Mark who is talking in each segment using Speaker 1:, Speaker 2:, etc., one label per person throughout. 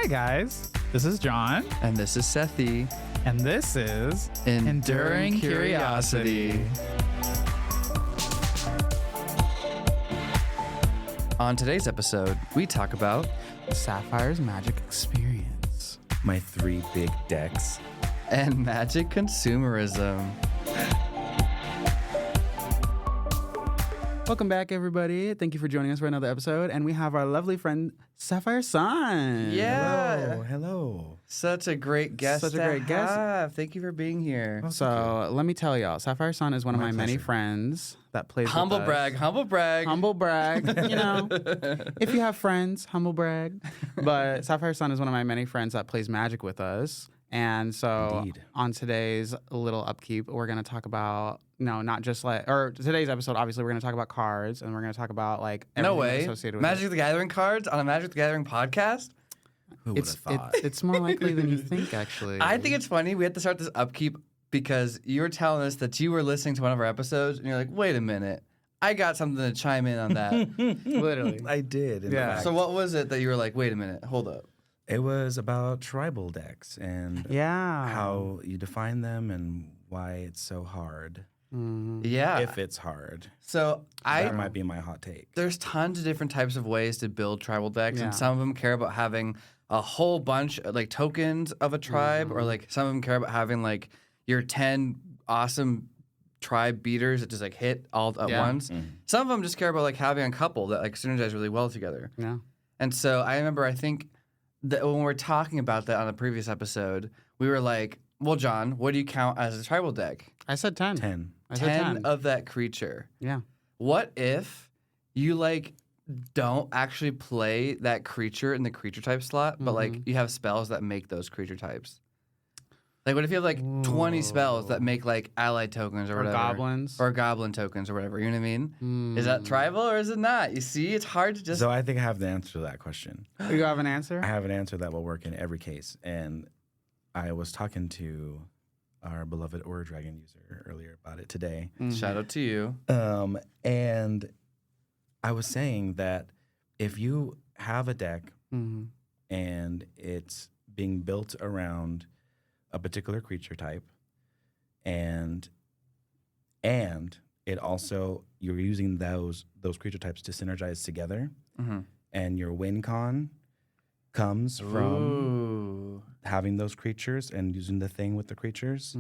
Speaker 1: Hi, guys. This is John.
Speaker 2: And this is Sethi.
Speaker 1: And this is
Speaker 2: Enduring Curiosity. On today's episode, we talk about
Speaker 1: Sapphire's magic experience.
Speaker 3: My 3 big decks.
Speaker 2: and magic consumerism.
Speaker 1: Welcome back, everybody. Thank you for joining us for another episode. And we have our lovely friend, Sapphire Sun.
Speaker 2: Yeah.
Speaker 3: Hello.
Speaker 2: Such a great guest.
Speaker 1: Such a great guest.
Speaker 2: Thank you for being here.
Speaker 1: So let me tell y'all, Sapphire Sun is one of my many friends that plays
Speaker 2: Humble
Speaker 1: with us.
Speaker 2: brag. Humble brag.
Speaker 1: Humble brag, you know. If you have friends, humble brag. But Sapphire Sun is one of my many friends that plays Magic with us. And so
Speaker 3: Indeed.
Speaker 1: on today's little upkeep, we're going to talk about, not just today's episode, obviously, we're going to talk about cards and we're going to talk about everything
Speaker 2: No way.
Speaker 1: associated with
Speaker 2: Magic
Speaker 1: it.
Speaker 2: the Gathering cards on a Magic the Gathering podcast?
Speaker 3: Who would have thought?
Speaker 1: It's more likely than you think, actually.
Speaker 2: I think it's funny. We had to start this upkeep because you were telling us that you were listening to one of our episodes and you're like, wait a minute. I got something to chime in on that.
Speaker 1: Literally.
Speaker 3: I did.
Speaker 1: Yeah.
Speaker 2: So what was it that you were like, wait a minute, hold up.
Speaker 3: It was about tribal decks and
Speaker 1: Yeah.
Speaker 3: how you define them and why it's so hard.
Speaker 2: Yeah.
Speaker 3: If it's hard.
Speaker 2: So
Speaker 3: That might be my hot take.
Speaker 2: there's tons of different types of ways to build tribal decks,
Speaker 1: Yeah.
Speaker 2: and some of them care about having a whole bunch like tokens of a tribe, or like some of them care about having like your 10 awesome tribe beaters that just like hit all at
Speaker 1: Yeah.
Speaker 2: once. Some of them just care about like having a couple that like synergize really well together.
Speaker 1: Yeah.
Speaker 2: And so I remember, I think that when we were talking about that on a previous episode, we were like, well, John, what do you count as a tribal deck?
Speaker 1: I said 10.
Speaker 3: 10.
Speaker 1: I said
Speaker 2: 10 of that creature.
Speaker 1: Yeah.
Speaker 2: What if you like don't actually play that creature in the creature type slot, but like you have spells that make those creature types? Like, what if you have like 20 spells that make like allied tokens or
Speaker 1: Or
Speaker 2: whatever?
Speaker 1: goblins.
Speaker 2: Or goblin tokens or whatever. You know what I mean? Is that tribal or is it not? You see, it's hard to just.
Speaker 3: So I think I have the answer to that question.
Speaker 1: You have an answer?
Speaker 3: I have an answer that will work in every case. And I was talking to our beloved Aura Dragon user earlier about it today.
Speaker 2: Shout out to you.
Speaker 3: And I was saying that if you have a deck and it's being built around a particular creature type, and it also you're using those creature types to synergize together, and your win con comes from having those creatures and using the thing with the creatures.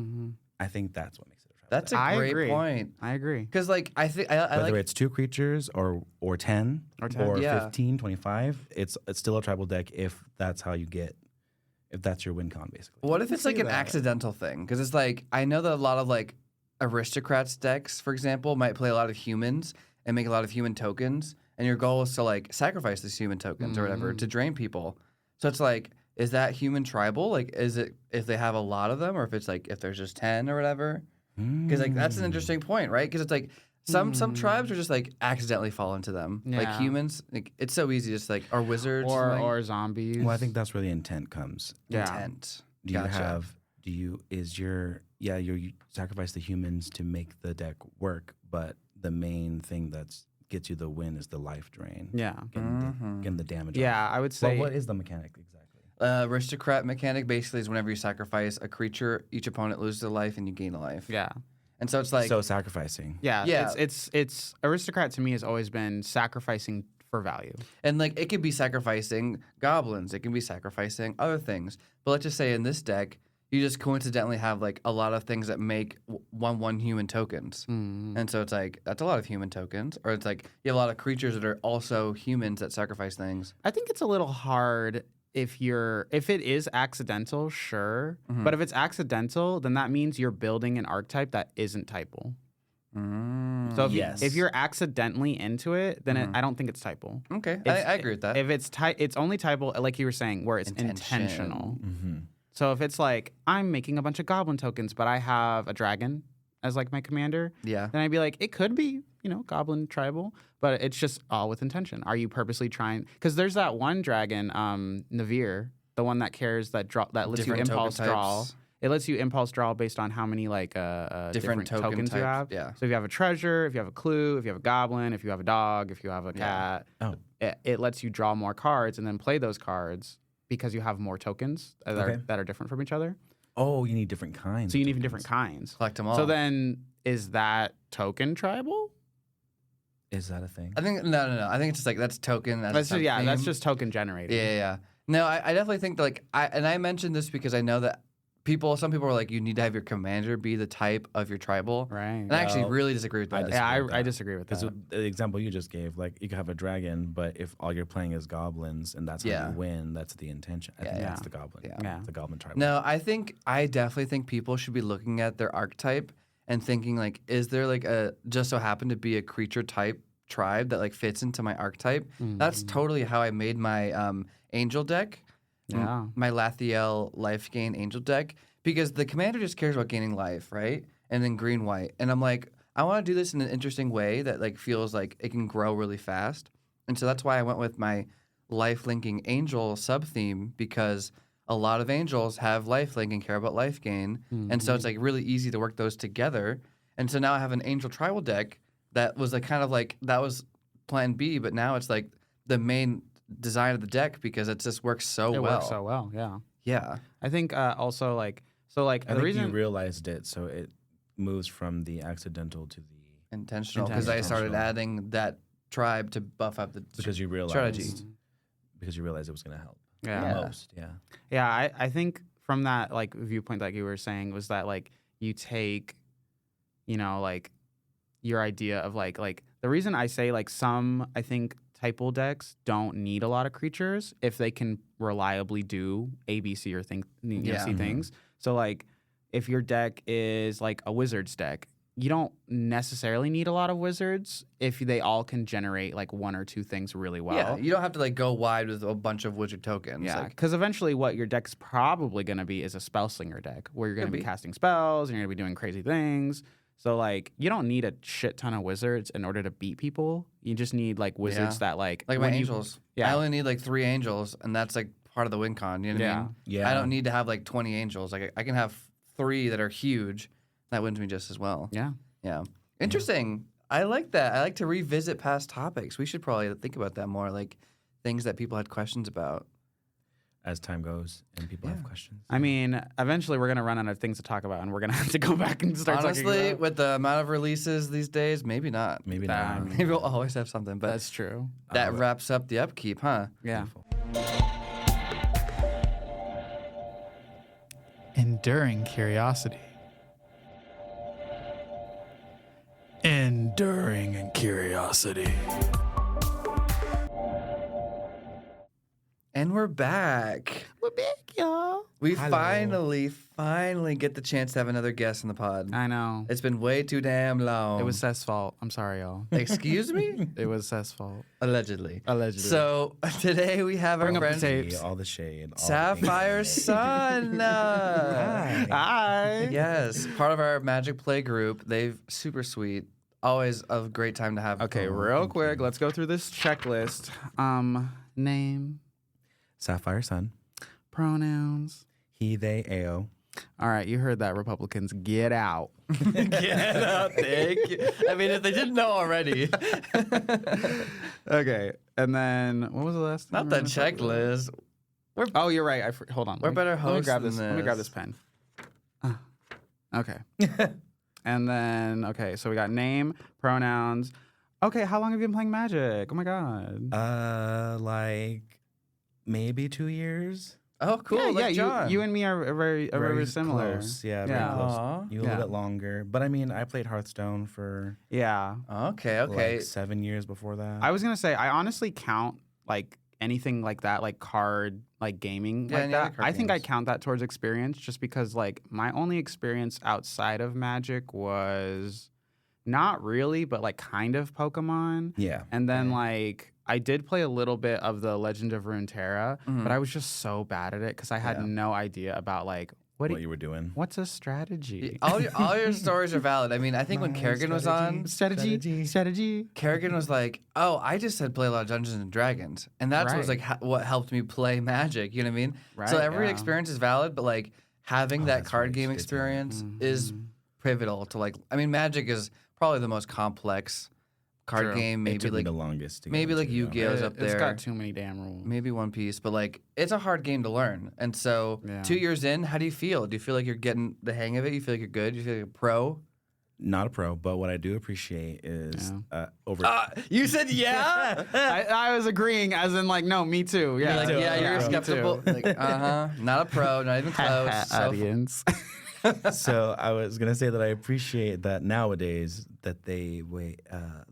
Speaker 3: I think that's what makes it a tribal
Speaker 2: That's
Speaker 3: deck.
Speaker 2: a
Speaker 1: I
Speaker 2: great
Speaker 1: agree.
Speaker 2: point.
Speaker 1: I agree.
Speaker 2: Because like I think I
Speaker 3: Whether
Speaker 2: like
Speaker 3: it's 2 creatures or 10 or
Speaker 2: Yeah.
Speaker 3: 15, 25, it's still a tribal deck if that's how you get. If that's your win con, basically.
Speaker 2: What if it's like
Speaker 1: see
Speaker 2: an
Speaker 1: that.
Speaker 2: accidental thing? Because it's like, I know that a lot of like aristocrats decks, for example, might play a lot of humans and make a lot of human tokens. And your goal is to like sacrifice these human tokens or whatever to drain people. So it's like, is that human tribal? Like, is it if they have a lot of them or if it's like, if there's just 10 or whatever? Because like, that's an interesting point, right? Because it's like, some tribes are just like accidentally fall into them. Like
Speaker 1: Yeah.
Speaker 2: humans, like it's so easy, just like, or wizards.
Speaker 1: Or zombies.
Speaker 3: Well, I think that's where the intent comes.
Speaker 1: Yeah.
Speaker 2: intent.
Speaker 3: Do you sacrifice the humans to make the deck work, but the main thing that gets you the win is the life drain.
Speaker 1: Yeah.
Speaker 3: Getting the damage.
Speaker 1: Yeah, I would say.
Speaker 3: Well, what is the mechanic exactly?
Speaker 2: Aristocrat mechanic basically is whenever you sacrifice a creature, each opponent loses a life and you gain a life.
Speaker 1: Yeah.
Speaker 2: And so it's like,
Speaker 3: So sacrificing.
Speaker 1: Yeah.
Speaker 2: Yeah.
Speaker 1: It's aristocrat to me has always been sacrificing for value.
Speaker 2: and like it could be sacrificing goblins, it can be sacrificing other things. But let's just say in this deck, you just coincidentally have like a lot of things that make one human tokens. And so it's like, that's a lot of human tokens. Or it's like you have a lot of creatures that are also humans that sacrifice things.
Speaker 1: I think it's a little hard if it is accidental, sure. But if it's accidental, then that means you're building an archetype that isn't typal. So if you're accidentally into it, then I don't think it's typal.
Speaker 2: Okay,
Speaker 1: It's-
Speaker 2: I agree with that.
Speaker 1: If it's only typal, like you were saying, where it's intentional. So if it's like, I'm making a bunch of goblin tokens, but I have a dragon as like my commander,
Speaker 2: Yeah.
Speaker 1: then I'd be like, it could be, goblin tribal, but it's just all with intention. Are you purposely trying? Because there's that one dragon, Navir, the one that cares that lets
Speaker 2: Different
Speaker 1: you impulse
Speaker 2: token
Speaker 1: draw.
Speaker 2: types.
Speaker 1: It lets you impulse draw based on how many like different
Speaker 2: token
Speaker 1: tokens you
Speaker 2: types,
Speaker 1: have.
Speaker 2: yeah.
Speaker 1: So if you have a treasure, if you have a clue, if you have a goblin, if you have a dog, if you have a cat,
Speaker 3: Oh.
Speaker 1: it lets you draw more cards and then play those cards because you have more tokens that are different from each other.
Speaker 3: Oh, you need different kinds.
Speaker 1: So you need different kinds.
Speaker 2: Collect them all.
Speaker 1: So then, is that token tribal?
Speaker 3: Is that a thing?
Speaker 2: I think no. I think it's just like that's token.
Speaker 1: That's just token generated.
Speaker 2: Yeah. No, I definitely think that, like, I mentioned this because I know that some people are like, you need to have your commander be the type of your tribal.
Speaker 1: Right.
Speaker 2: And I actually really disagree with that.
Speaker 1: I disagree with that.
Speaker 3: Because the example you just gave, like, you could have a dragon, but if all you're playing is goblins and that's how you win, that's the intention. I think that's the goblin.
Speaker 2: Yeah.
Speaker 3: The goblin tribal.
Speaker 2: No, I definitely think people should be looking at their archetype and thinking, like, is there like a just so happen to be a creature type tribe that like fits into my archetype? That's totally how I made my angel deck.
Speaker 1: Yeah.
Speaker 2: My Lathiel life gain angel deck, because the commander just cares about gaining life, right? And then green white. And I'm like, I want to do this in an interesting way that like feels like it can grow really fast. And so that's why I went with my life linking angel sub theme, because a lot of angels have life link and care about life gain. And so it's like really easy to work those together. And so now I have an angel tribal deck that was like kind of like that was plan B, but now it's like the main design of the deck because it just works so well. It
Speaker 1: works so well, yeah.
Speaker 2: Yeah.
Speaker 1: I think also like so like
Speaker 3: I
Speaker 1: the
Speaker 3: think
Speaker 1: reason
Speaker 3: you realized it, so it moves from the accidental to the
Speaker 2: intentional, because I started adding that tribe to buff up the
Speaker 3: because you realized
Speaker 2: strategy.
Speaker 3: Because you realized it was going to help.
Speaker 1: Yeah.
Speaker 3: Most, yeah.
Speaker 1: Yeah, I think from that like viewpoint like you were saying was that like you take, you know, like your idea of like the reason I say like some I think typal decks don't need a lot of creatures if they can reliably do A, B, C or C things. So like if your deck is like a wizards deck, you don't necessarily need a lot of wizards if they all can generate like one or two things really well.
Speaker 2: Yeah, you don't have to like go wide with a bunch of wizard tokens.
Speaker 1: Yeah, because eventually what your deck's probably going to be is a spellslinger deck where you're going to be casting spells and you're going to be doing crazy things. So like you don't need a shit ton of wizards in order to beat people. You just need like wizards that like
Speaker 2: my angels. Yeah, I only need like 3 angels, and that's like part of the win con. You know what I mean?
Speaker 3: Yeah.
Speaker 2: I don't need to have like 20 angels. Like I can have 3 that are huge. That wins me just as well.
Speaker 1: Yeah.
Speaker 2: Yeah. Interesting. I like that. I like to revisit past topics. We should probably think about that more, like things that people had questions about.
Speaker 3: As time goes and people have questions.
Speaker 1: I mean, eventually we're going to run out of things to talk about and we're going to have to go back and start talking about.
Speaker 2: With the amount of releases these days, maybe not.
Speaker 3: Maybe not.
Speaker 2: Maybe we'll always have something. But
Speaker 1: that's true.
Speaker 2: That wraps up the upkeep, huh?
Speaker 1: Yeah.
Speaker 3: Beautiful.
Speaker 4: Enduring curiosity. Enduring curiosity.
Speaker 2: And we're back.
Speaker 1: We're back, y'all.
Speaker 2: We finally get the chance to have another guest in the pod.
Speaker 1: I know.
Speaker 2: It's been way too damn long.
Speaker 1: It was Seth's fault. I'm sorry, y'all.
Speaker 2: Excuse me?
Speaker 1: It was Seth's fault.
Speaker 2: Allegedly.
Speaker 1: So
Speaker 2: today we have
Speaker 1: Bring
Speaker 2: our
Speaker 1: up the
Speaker 2: friend
Speaker 1: tapes.
Speaker 3: All the shade. All
Speaker 2: Sapphire Sun.
Speaker 1: Hi.
Speaker 2: Yes, part of our Magic Play group. They've super sweet. Always a great time to have.
Speaker 1: Okay, real quick, let's go through this checklist. Name,
Speaker 3: Sapphire Sun.
Speaker 1: pronouns.
Speaker 3: He, they, AO.
Speaker 1: All right, you heard that, Republicans. Get out.
Speaker 2: Get out, thank you. I mean, if they didn't know already.
Speaker 1: Okay, and then what was the last thing?
Speaker 2: Not the checklist.
Speaker 1: Oh, you're right. Hold on.
Speaker 2: We're better
Speaker 1: Let me
Speaker 2: hosts
Speaker 1: grab
Speaker 2: than
Speaker 1: this. Let me grab
Speaker 2: this.
Speaker 1: this pen. Okay. And then, okay, so we got name, pronouns. Okay, how long have you been playing Magic? Oh my God.
Speaker 3: Like maybe 2 years.
Speaker 2: Oh, cool. Like John.
Speaker 1: You and me are very similar.
Speaker 3: Close. Yeah,
Speaker 1: Yeah.
Speaker 3: very close.
Speaker 2: Aw.
Speaker 3: You a little bit longer. But I mean, I played Hearthstone for
Speaker 1: Yeah.
Speaker 2: Okay.
Speaker 3: like 7 years before that.
Speaker 1: I was gonna say I honestly count like anything like that, like card, like gaming,
Speaker 2: Yeah,
Speaker 1: like
Speaker 2: any other
Speaker 1: that.
Speaker 2: card
Speaker 1: I think I
Speaker 2: games.
Speaker 1: count that towards experience, just because like my only experience outside of Magic was not really, but like kind of Pokemon.
Speaker 3: Yeah.
Speaker 1: And then like I did play a little bit of the Legend of Runeterra, but I was just so bad at it because I had no idea about like
Speaker 3: What you were doing.
Speaker 1: what's a strategy.
Speaker 2: all your stories are valid. I mean, I think when Kerrigan was on,
Speaker 1: Strategy.
Speaker 2: Kerrigan was like, "Oh, I just said play a lot of Dungeons and Dragons," and that's what was like what helped me play Magic. You know what I mean?
Speaker 1: Right,
Speaker 2: so every
Speaker 1: yeah.
Speaker 2: experience is valid, but like having that
Speaker 3: that's
Speaker 2: card
Speaker 3: right.
Speaker 2: game
Speaker 3: It's good to know.
Speaker 2: experience is pivotal to like. I mean, Magic is probably the most complex card
Speaker 1: True.
Speaker 2: game.
Speaker 3: It
Speaker 2: Maybe
Speaker 3: took me
Speaker 2: like
Speaker 3: the longest to get
Speaker 2: maybe like
Speaker 3: into, though.
Speaker 2: Yu-Gi-Oh's up there.
Speaker 1: It's got too many damn rules.
Speaker 2: Maybe One Piece, but like it's a hard game to learn. And so,
Speaker 1: Yeah.
Speaker 2: 2 years in, how do you feel? Do you feel like you're getting the hang of it? You feel like you're good? Do you feel like a pro?
Speaker 3: Not a pro, but what I do appreciate is over.
Speaker 2: You said yeah.
Speaker 1: I was agreeing, as in like, no, me too. Yeah,
Speaker 2: You're like, yeah, you're
Speaker 1: me
Speaker 2: skeptical.
Speaker 1: too.
Speaker 2: Like, not a pro, not even close. So
Speaker 1: Audience.
Speaker 3: So I was gonna say that I appreciate that nowadays that the way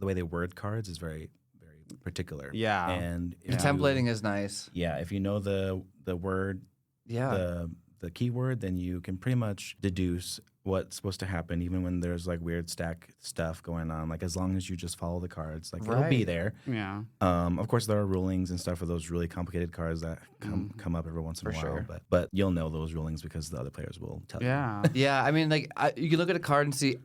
Speaker 3: they word cards is very, very particular.
Speaker 1: Yeah.
Speaker 3: And
Speaker 2: the
Speaker 3: if
Speaker 2: templating is nice.
Speaker 3: Yeah, if you know the word,
Speaker 2: Yeah.
Speaker 3: the keyword, then you can pretty much deduce what's supposed to happen, even when there's like weird stack stuff going on. Like as long as you just follow the cards, like it'll be
Speaker 2: Right.
Speaker 3: there.
Speaker 1: Yeah.
Speaker 3: Of course, there are rulings and stuff for those really complicated cards that come up every once in a
Speaker 2: For
Speaker 3: while.
Speaker 2: sure.
Speaker 3: But you'll know those rulings because the other players will tell you.
Speaker 1: Yeah.
Speaker 2: Yeah, I mean, like you can look at a card and see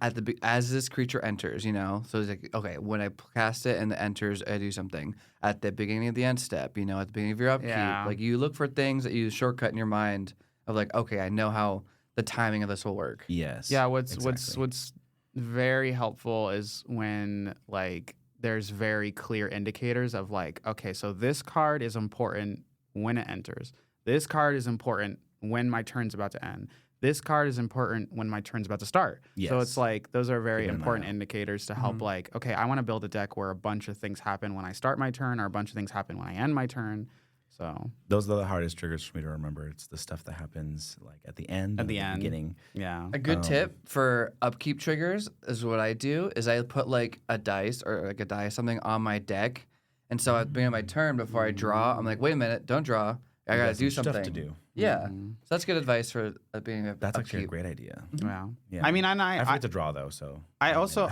Speaker 2: as this creature enters, you know. So it's like, okay, when I cast it and it enters, I do something at the beginning of the end step, you know, at the beginning of your upkeep.
Speaker 1: Yeah.
Speaker 2: Like you look for things that you shortcut in your mind of like, okay, I know how the timing of this will work.
Speaker 3: Yes.
Speaker 1: Yeah, what's
Speaker 3: exactly.
Speaker 1: very helpful is when like there's very clear indicators of like, okay, so this card is important when it enters. This card is important when my turn's about to end. This card is important when my turn's about to start. So
Speaker 3: Yes.
Speaker 1: it's like those are very
Speaker 3: Keeping an eye
Speaker 1: important
Speaker 3: out.
Speaker 1: indicators to help like, okay, I want to build a deck where a bunch of things happen when I start my turn or a bunch of things happen when I end my turn. So
Speaker 3: Those are the hardest triggers for me to remember. It's the stuff that happens like at the end, and
Speaker 1: the
Speaker 3: at
Speaker 1: end.
Speaker 3: the beginning.
Speaker 1: yeah.
Speaker 2: A good tip for upkeep triggers is what I do is I put like a dice or like a die something on my deck. And so at the beginning of my turn, before I draw, I'm like, wait a minute, don't draw. I
Speaker 3: You
Speaker 2: gotta
Speaker 3: got
Speaker 2: do
Speaker 3: some
Speaker 2: something
Speaker 3: stuff to do.
Speaker 2: Yeah. So that's good advice for being a
Speaker 3: That's actually a
Speaker 2: upkeep.
Speaker 3: great idea.
Speaker 1: Yeah.
Speaker 3: Yeah.
Speaker 1: I mean,
Speaker 3: I forget to draw though, so
Speaker 1: I also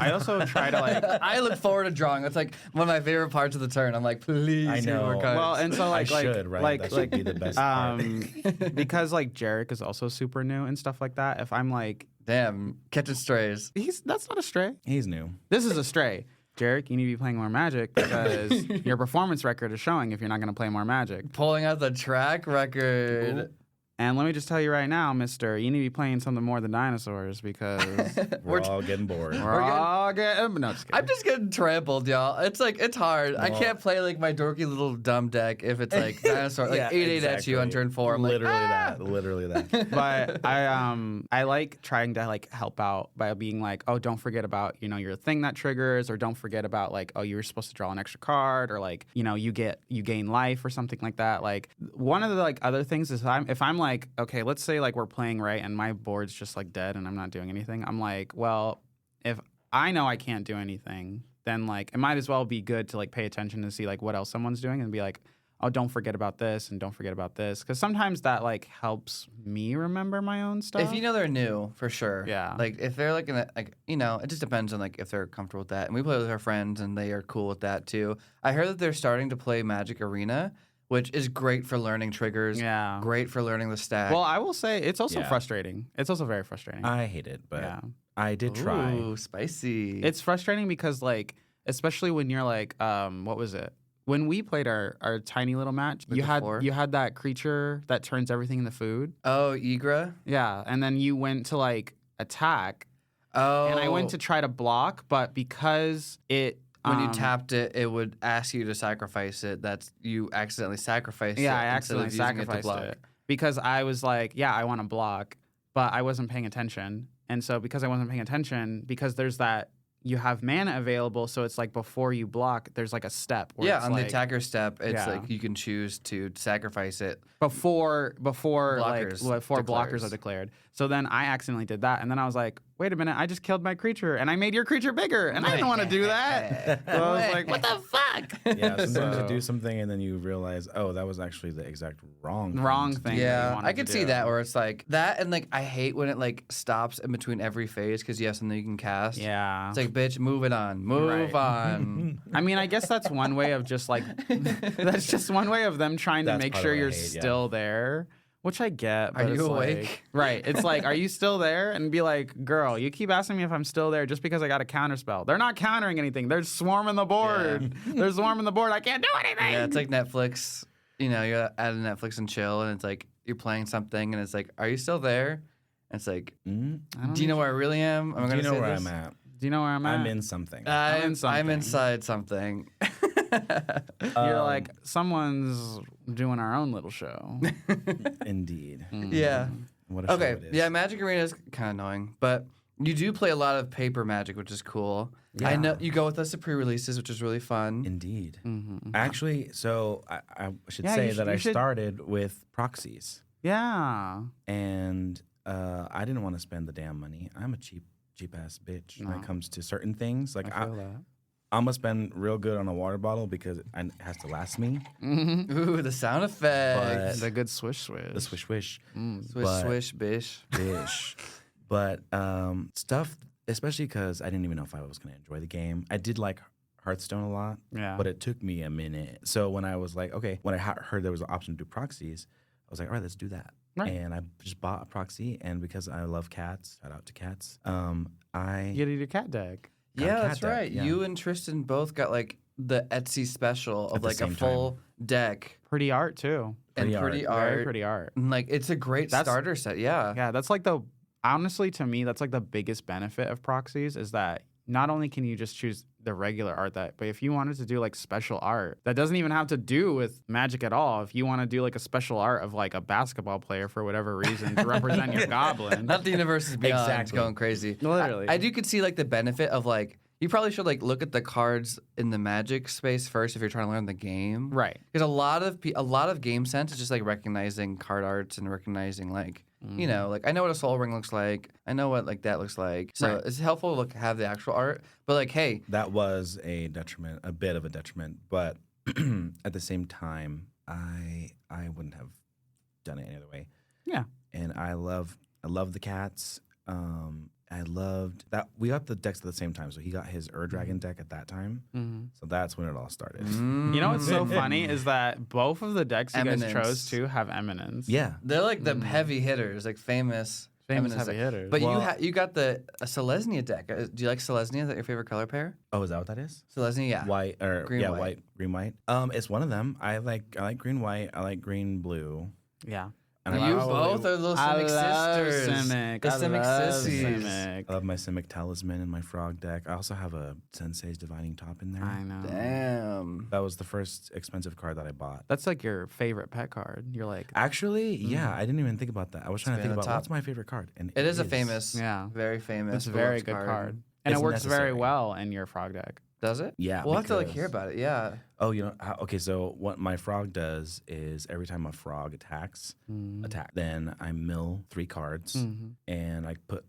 Speaker 1: try to like
Speaker 2: I look forward to drawing. That's like one of my favorite parts of the turn. I'm like, please,
Speaker 3: I
Speaker 2: give me more
Speaker 3: know.
Speaker 2: cards.
Speaker 1: well, and so like
Speaker 3: I should, right?
Speaker 1: like
Speaker 3: That should be the best part.
Speaker 1: because like Jarek is also super new and stuff like that. If I'm like
Speaker 2: damn, catching strays.
Speaker 1: that's not a stray.
Speaker 3: He's new.
Speaker 1: This is a stray. Jarek, you need to be playing more Magic because your performance record is showing if you're not going to play more Magic.
Speaker 2: Pulling out the track record.
Speaker 1: And let me just tell you right now, mister, you need to be playing something more than dinosaurs because
Speaker 3: We're all getting bored.
Speaker 1: we're all getting... No, just kidding.
Speaker 2: I'm just getting trampled, y'all. It's like, it's hard. I
Speaker 3: Well-
Speaker 2: can't play like my dorky little dumb deck if it's like dinosaur, like
Speaker 3: Yeah,
Speaker 2: 8/8 at you on
Speaker 3: exactly.
Speaker 2: turn 4. I'm
Speaker 3: Literally
Speaker 2: like,
Speaker 3: that. Literally that.
Speaker 1: But I like trying to like help out by being like, oh, don't forget about, you know, your thing that triggers, or don't forget about like, oh, you were supposed to draw an extra card, or like, you know, you gain life or something like that. Like one of the like other things is if I'm like, okay, let's say like we're playing right and my board's just like dead and I'm not doing anything. I'm like, well, if I know I can't do anything, then like it might as well be good to like pay attention to see like what else someone's doing and be like, oh, don't forget about this and don't forget about this. Because sometimes that like helps me remember my own stuff.
Speaker 2: if you know they're new, for sure.
Speaker 1: Yeah.
Speaker 2: Like if they're like, you know, it just depends on like if they're comfortable with that. And we play with our friends and they are cool with that too. I heard that they're starting to play Magic Arena, which is great for learning triggers.
Speaker 1: Yeah.
Speaker 2: Great for learning the stack.
Speaker 1: Well, I will say it's also
Speaker 3: Yeah.
Speaker 1: frustrating. It's also very frustrating.
Speaker 3: I hate it, but
Speaker 1: Yeah.
Speaker 3: I did try.
Speaker 2: Ooh, spicy.
Speaker 1: It's frustrating because like, especially when you're like, what was it? When we played our tiny little match,
Speaker 2: With
Speaker 1: you
Speaker 2: the
Speaker 1: had
Speaker 2: four?
Speaker 1: you had that creature that turns everything into food.
Speaker 2: oh, Igra.
Speaker 1: Yeah, and then you went to like attack,
Speaker 2: Oh.
Speaker 1: and I went to try to block, but because it
Speaker 2: When you tapped it, it would ask you to sacrifice it. That's you accidentally sacrificed it.
Speaker 1: yeah, I
Speaker 2: instead of
Speaker 1: accidentally
Speaker 2: using it to
Speaker 1: sacrificed
Speaker 2: block.
Speaker 1: it because I was like, yeah, I want to block, but I wasn't paying attention, and so because I wasn't paying attention, because there's that. You have mana available, so it's like before you block, there's like a step. Where
Speaker 2: Yeah,
Speaker 1: it's
Speaker 2: on the
Speaker 1: like
Speaker 2: attacker step, it's
Speaker 1: Yeah.
Speaker 2: like you can choose to sacrifice it.
Speaker 1: before
Speaker 2: Blockers
Speaker 1: like before blockers
Speaker 2: declares.
Speaker 1: are declared. So then I accidentally did that, and then I was like, wait a minute, I just killed my creature, and I made your creature bigger, and I didn't want to do that. So I was like, what the fuck?
Speaker 3: Yeah, sometimes
Speaker 1: So-
Speaker 3: you do something and then you realize, oh, that was actually the exact wrong
Speaker 1: Wrong
Speaker 3: to do.
Speaker 1: thing. that you
Speaker 2: Yeah,
Speaker 1: wanted
Speaker 2: I
Speaker 1: to
Speaker 2: could see
Speaker 1: do.
Speaker 2: that where it's like that, and like I hate when it like stops in between every phase because you have something you can cast.
Speaker 1: Yeah.
Speaker 2: It's like, bitch, move it on, move
Speaker 1: Right.
Speaker 2: on.
Speaker 1: I mean, I guess that's one way of just like, that's just one way of them trying to
Speaker 3: That's
Speaker 1: make
Speaker 3: part of
Speaker 1: sure
Speaker 3: what I
Speaker 1: you're
Speaker 3: hate, yeah.
Speaker 1: still there, which I get. But
Speaker 2: Are you
Speaker 1: it's
Speaker 2: awake?
Speaker 1: like- right. It's like, are you still there? And be like, girl, you keep asking me if I'm still there just because I got a counter spell. They're not countering anything. They're swarming the board. They're swarming the board. I can't do anything.
Speaker 2: Yeah, it's like Netflix. You know, you're at a Netflix and chill, and it's like you're playing something, and it's like, are you still there? And it's like,
Speaker 3: Mm?
Speaker 1: I don't
Speaker 2: do you know where I really am? Am I
Speaker 3: Do
Speaker 2: gonna
Speaker 3: you know
Speaker 2: say
Speaker 3: where
Speaker 2: this?
Speaker 3: I'm at?
Speaker 1: Do you know where I'm at?
Speaker 3: I'm in something.
Speaker 2: I'm inside something.
Speaker 1: You're like, someone's doing our own little show.
Speaker 3: Indeed.
Speaker 2: Yeah.
Speaker 3: What a show it is.
Speaker 2: Yeah, Magic Arena is kind of annoying, but you do play a lot of paper Magic, which is cool. Yeah. I know you go with us to pre-releases, which is really fun.
Speaker 3: Indeed. Actually, so I should say that I started with proxies.
Speaker 1: Yeah.
Speaker 3: And I didn't want to spend the damn money. I'm a cheap ass bitch when it comes to certain things. Like
Speaker 1: I feel that.
Speaker 3: I'm gonna spend real good on a water bottle because it has to last me.
Speaker 2: Ooh, the sound effects.
Speaker 1: The good swish swish.
Speaker 3: The swish swish.
Speaker 2: Swish bish.
Speaker 3: Bish. But stuff, especially because I didn't even know if I was gonna enjoy the game. I did like Hearthstone a lot, but it took me a minute. So when I was like, okay, when I heard there was an option to do proxies, I was like, all right, let's do that. Right. And I just bought a proxy, and because I love cats, shout out to cats,
Speaker 1: You get your cat deck.
Speaker 2: Yeah, that's right. Yeah. You and Tristan both got like the Etsy special of like a full deck.
Speaker 1: Pretty art too.
Speaker 2: Pretty art.
Speaker 1: Very pretty art.
Speaker 2: And like it's a great starter set. Yeah.
Speaker 1: Yeah, that's like honestly to me, that's like the biggest benefit of proxies is that not only can you just choose the regular art but if you wanted to do like special art that doesn't even have to do with Magic at all, if you want to do like a special art of like a basketball player for whatever reason to represent your goblin.
Speaker 2: Not the universe is beyond. Exactly. Going crazy.
Speaker 1: Literally.
Speaker 2: I do could see like the benefit of like, you probably should like look at the cards in the Magic space first if you're trying to learn the game.
Speaker 1: Right.
Speaker 2: Because a lot of game sense is just like recognizing card arts and recognizing like, you know, like I know what a Soul Ring looks like. I know what like that looks like. So it's helpful to have the actual art. But like, hey,
Speaker 3: that was a bit of a detriment. But at the same time, I wouldn't have done it any other way.
Speaker 1: Yeah.
Speaker 3: And I love the cats. I loved that we got the decks at the same time. So he got his Dragon deck at that time. So that's when it all started.
Speaker 1: You know what's so funny is that both of the decks you guys chose to have Eminence.
Speaker 3: Yeah.
Speaker 2: They're like the heavy hitters, like famous
Speaker 1: heavy hitters.
Speaker 2: But you got the Selesnya deck. Do you like Selesnya? Is that your favorite color pair?
Speaker 3: Oh, is that what that is?
Speaker 2: Selesnya, yeah.
Speaker 3: White or green white. It's one of them. I like green white. I like green blue.
Speaker 1: Yeah.
Speaker 2: And you both are little Simic sisters.
Speaker 1: Simic.
Speaker 2: The Simic sissies.
Speaker 3: I love my Simic Talisman and my Frog deck. I also have a Sensei's Divining Top in there.
Speaker 1: I know.
Speaker 2: Damn.
Speaker 3: That was the first expensive card that I bought.
Speaker 1: That's like your favorite pet card. You're like...
Speaker 3: Actually, yeah, I didn't even think about that. I was trying to think about what's my favorite card. And
Speaker 2: it is a famous, very famous.
Speaker 1: It's a very good card. And it works very well in your Frog deck.
Speaker 2: Does it?
Speaker 3: Yeah.
Speaker 2: We'll have to like hear about it. Yeah.
Speaker 3: Oh, you know, okay. So what my Frog does is every time a Frog attacks, then I mill 3 cards, and I put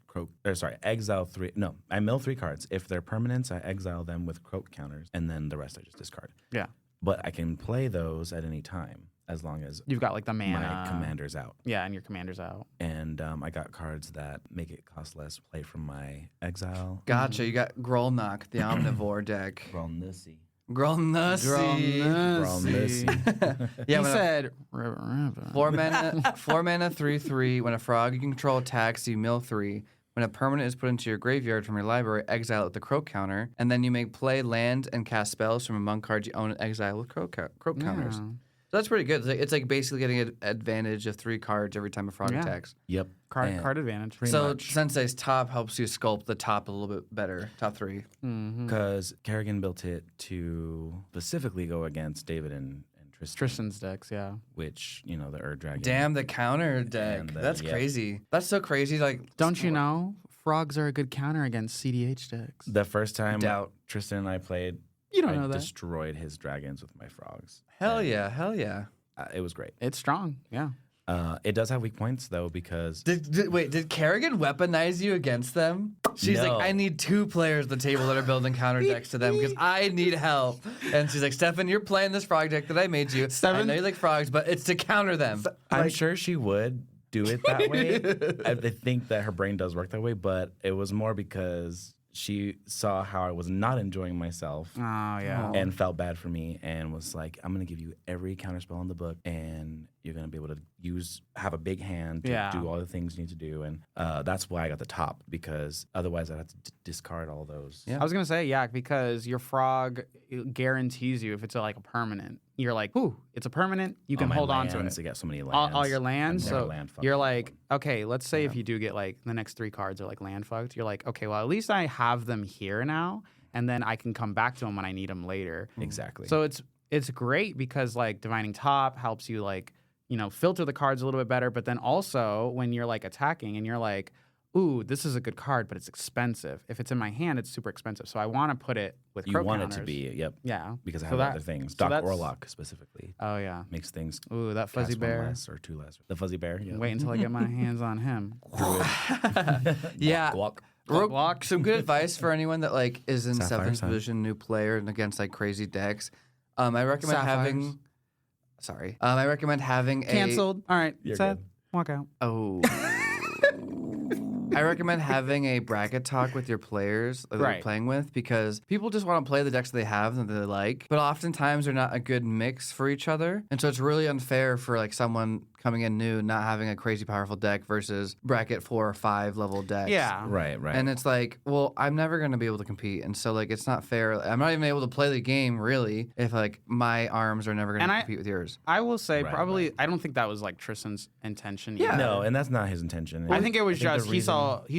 Speaker 3: exile 3. No, I mill 3 cards. If they're permanents, I exile them with Croak counters, and then the rest I just discard.
Speaker 1: Yeah.
Speaker 3: But I can play those at any time as long as
Speaker 1: you've got like the mana.
Speaker 3: My commander's out.
Speaker 1: Yeah, and your commander's out.
Speaker 3: And I got cards that make it cost less to play from my exile.
Speaker 2: Gotcha. You got Grolnok, the Omnivore deck.
Speaker 3: Grolnussi.
Speaker 2: Grolnussi.
Speaker 1: Yeah, he said
Speaker 2: 4 mana, 3/3. When a frog you control attacks, you mill 3. When a permanent is put into your graveyard from your library, exile it with the Croak counter, and then you may play land and cast spells from among cards you own and exile with Croak counters. So that's pretty good. It's like basically getting an advantage of 3 cards every time a frog attacks.
Speaker 3: Yep.
Speaker 1: Card advantage.
Speaker 2: So much. Sensei's top helps you sculpt the top a little bit better. Top 3.
Speaker 3: Because Kerrigan built it to specifically go against David and
Speaker 1: Tristan's decks, yeah.
Speaker 3: Which, you know, the Dragon.
Speaker 2: Damn, the counter deck. That's crazy. That's so crazy. Like,
Speaker 1: don't you know? Frogs are a good counter against CDH decks.
Speaker 3: The first time Tristan and I played,
Speaker 1: I
Speaker 3: destroyed his dragons with my frogs.
Speaker 2: Hell yeah.
Speaker 3: It was great.
Speaker 1: It's strong, yeah.
Speaker 3: It does have weak points, though, because...
Speaker 2: Did Kerrigan weaponize you against them? She's like, I need 2 players at the table that are building counter decks to them because I need help. And she's like, Stefan, you're playing this frog deck that I made you. I know you like frogs, but it's to counter them.
Speaker 3: I'm sure she would do it that way. I think that her brain does work that way, but it was more because... she saw how I was not enjoying myself
Speaker 1: and
Speaker 3: felt bad for me and was like, I'm going to give you every counterspell in the book. And You're going to be able to have a big hand to do all the things you need to do. And that's why I got the top, because otherwise I'd have to discard all those.
Speaker 1: Yeah. I was going to say, because your frog guarantees you if it's like a permanent. You're like, ooh, it's a permanent. You can hold on to it.
Speaker 3: You get so many lands.
Speaker 1: All your lands. So you're like,
Speaker 3: before.
Speaker 1: Okay, let's say if you do get like the next 3 cards are like land fucked. You're like, okay, well, at least I have them here now. And then I can come back to them when I need them later.
Speaker 3: Exactly.
Speaker 1: So it's great because like Divining Top helps you like, filter the cards a little bit better. But then also when you're like attacking and you're like, ooh, this is a good card, but it's expensive. If it's in my hand, it's super expensive. So I want to put it with crow counters.
Speaker 3: It to be, yep.
Speaker 1: Yeah.
Speaker 3: Because I have other things. Doc Orlock specifically.
Speaker 1: Oh, yeah.
Speaker 3: Makes things.
Speaker 1: Ooh, that fuzzy bear.
Speaker 3: 1 less or 2 less. The fuzzy bear. Yeah.
Speaker 1: Wait until I get my hands on him.
Speaker 2: Yeah.
Speaker 1: Walk.
Speaker 2: Some good advice for anyone that like is in
Speaker 3: Sapphire
Speaker 2: 7th
Speaker 3: Sun.
Speaker 2: division, new player, and against like crazy decks. I recommend having. Sorry. I recommend having
Speaker 1: Canceled. All right.
Speaker 3: You're
Speaker 1: Seth,
Speaker 3: good.
Speaker 1: walk out.
Speaker 2: Oh. I recommend having a bracket talk with your players that you're playing with, because people just want to play the decks that they have and that they like, but oftentimes they're not a good mix for each other. And so it's really unfair for like someone coming in new not having a crazy powerful deck versus bracket 4 or 5 level decks.
Speaker 1: Yeah.
Speaker 3: Right.
Speaker 2: And it's like, well, I'm never going to be able to compete. And so like it's not fair. I'm not even able to play the game really if like my arms are never going to compete with yours.
Speaker 1: I will say I don't think that was like Tristan's intention.
Speaker 2: Yeah.
Speaker 3: No, and that's not his intention.
Speaker 1: I think it was just he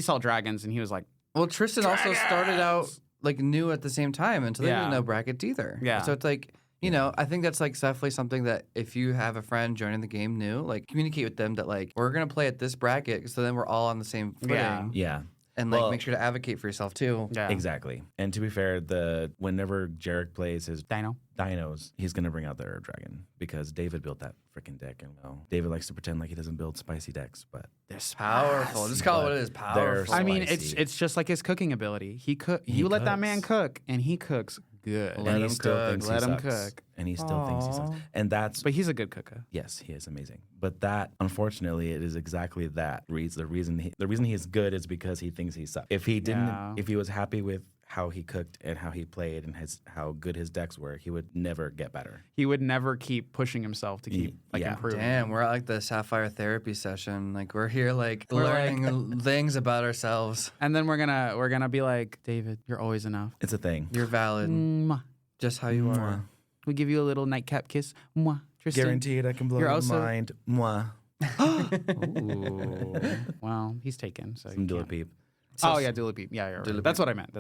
Speaker 1: saw dragons and he was like,
Speaker 2: well, Tristan also started out like new at the same time, and so they didn't know brackets either.
Speaker 1: Yeah.
Speaker 2: So it's like, I think that's like definitely something that if you have a friend joining the game new, like communicate with them that like we're gonna play at this bracket, so then we're all on the same footing.
Speaker 3: Yeah.
Speaker 2: And like make sure to advocate for yourself too.
Speaker 1: Yeah.
Speaker 3: Exactly. And to be fair, whenever Jarek plays his dinos, he's gonna bring out their dragon because David built that freaking deck, and David likes to pretend like he doesn't build spicy decks, but
Speaker 2: they're powerful. Just call it what it is. Powerful.
Speaker 1: I mean, it's just like his cooking ability. You let that man cook, and he cooks good.
Speaker 3: Let him cook.
Speaker 1: Let him cook.
Speaker 3: And he still thinks he sucks. And
Speaker 1: but he's a good cooker.
Speaker 3: Yes, he is amazing. But that, unfortunately, it is exactly that. The reason he is good is because he thinks he sucks. If he didn't, if he was happy with how he cooked and how he played and how good his decks were, he would never get better.
Speaker 1: He would never keep pushing himself to keep improving.
Speaker 2: Damn, we're at like the Sapphire therapy session. Like we're here like learning things about ourselves.
Speaker 1: And then we're gonna be like, David, you're always enough.
Speaker 3: It's a thing.
Speaker 2: You're valid.
Speaker 1: Mwah.
Speaker 2: Just how you are.
Speaker 1: We give you a little nightcap kiss. Mwah. Tristan.
Speaker 3: Guaranteed I can blow your mind. Mwah.
Speaker 1: Ooh. Well, he's taken. So
Speaker 3: Some Dula Peep.
Speaker 1: Dula Peep. Yeah, right. That's what I meant.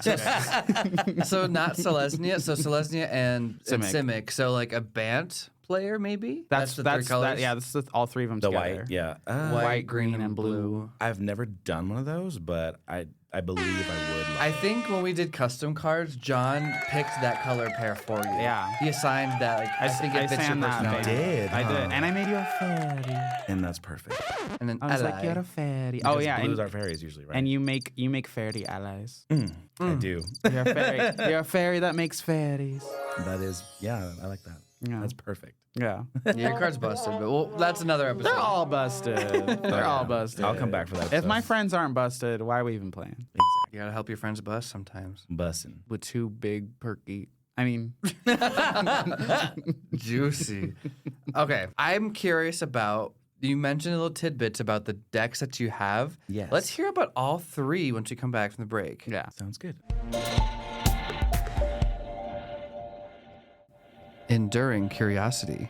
Speaker 1: Yeah.
Speaker 2: So not Selesnya. So Selesnya and Simic. So like a Bant player maybe?
Speaker 1: That's
Speaker 2: the 3 colors?
Speaker 1: That's all 3 of them
Speaker 3: The
Speaker 1: together.
Speaker 3: white, yeah.
Speaker 1: White, green, and blue.
Speaker 3: I've never done one of those, but I believe I would.
Speaker 2: I think when we did custom cards, John picked that color pair for you.
Speaker 1: Yeah.
Speaker 2: He assigned that. Like, I think it fits your personality.
Speaker 1: I did. And I made you a fairy.
Speaker 3: And that's perfect.
Speaker 2: And then
Speaker 1: I was like, you're a fairy.
Speaker 3: Blues are fairies usually, right?
Speaker 1: And you make fairy allies.
Speaker 3: I do.
Speaker 1: You're a fairy. You're a fairy that makes fairies.
Speaker 3: That is, I like that.
Speaker 1: Yeah.
Speaker 3: That's perfect.
Speaker 1: Yeah.
Speaker 2: Your card's busted, but that's another episode.
Speaker 1: They're all busted. They're all busted.
Speaker 3: I'll come back for that
Speaker 1: If
Speaker 3: episode.
Speaker 1: my friends aren't busted, why are we even playing?
Speaker 3: Exactly.
Speaker 2: You gotta help your friends bust sometimes.
Speaker 3: Bussin'.
Speaker 1: With 2 big perky. I mean,
Speaker 2: Juicy. Okay, I'm curious about. You mentioned little tidbits about the decks that you have.
Speaker 3: Yes.
Speaker 2: Let's hear about all 3 once we come back from the break.
Speaker 1: yeah.
Speaker 3: Sounds good.
Speaker 2: Enduring curiosity.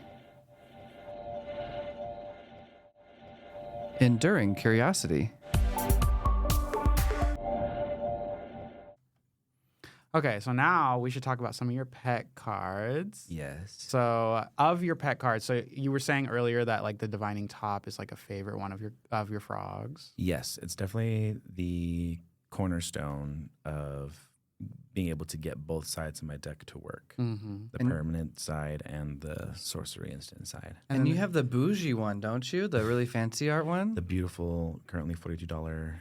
Speaker 2: Enduring curiosity.
Speaker 1: Okay, so now we should talk about some of your pet cards.
Speaker 3: Yes.
Speaker 1: So, of your pet cards, so you were saying earlier that like the Divining Top is like a favorite one of your frogs.
Speaker 3: Yes, it's definitely the cornerstone of being able to get both sides of my deck to work.
Speaker 1: Mm-hmm.
Speaker 3: The permanent side and the sorcery instant side.
Speaker 2: And you have the bougie one, don't you? The really fancy art one?
Speaker 3: The beautiful, currently $42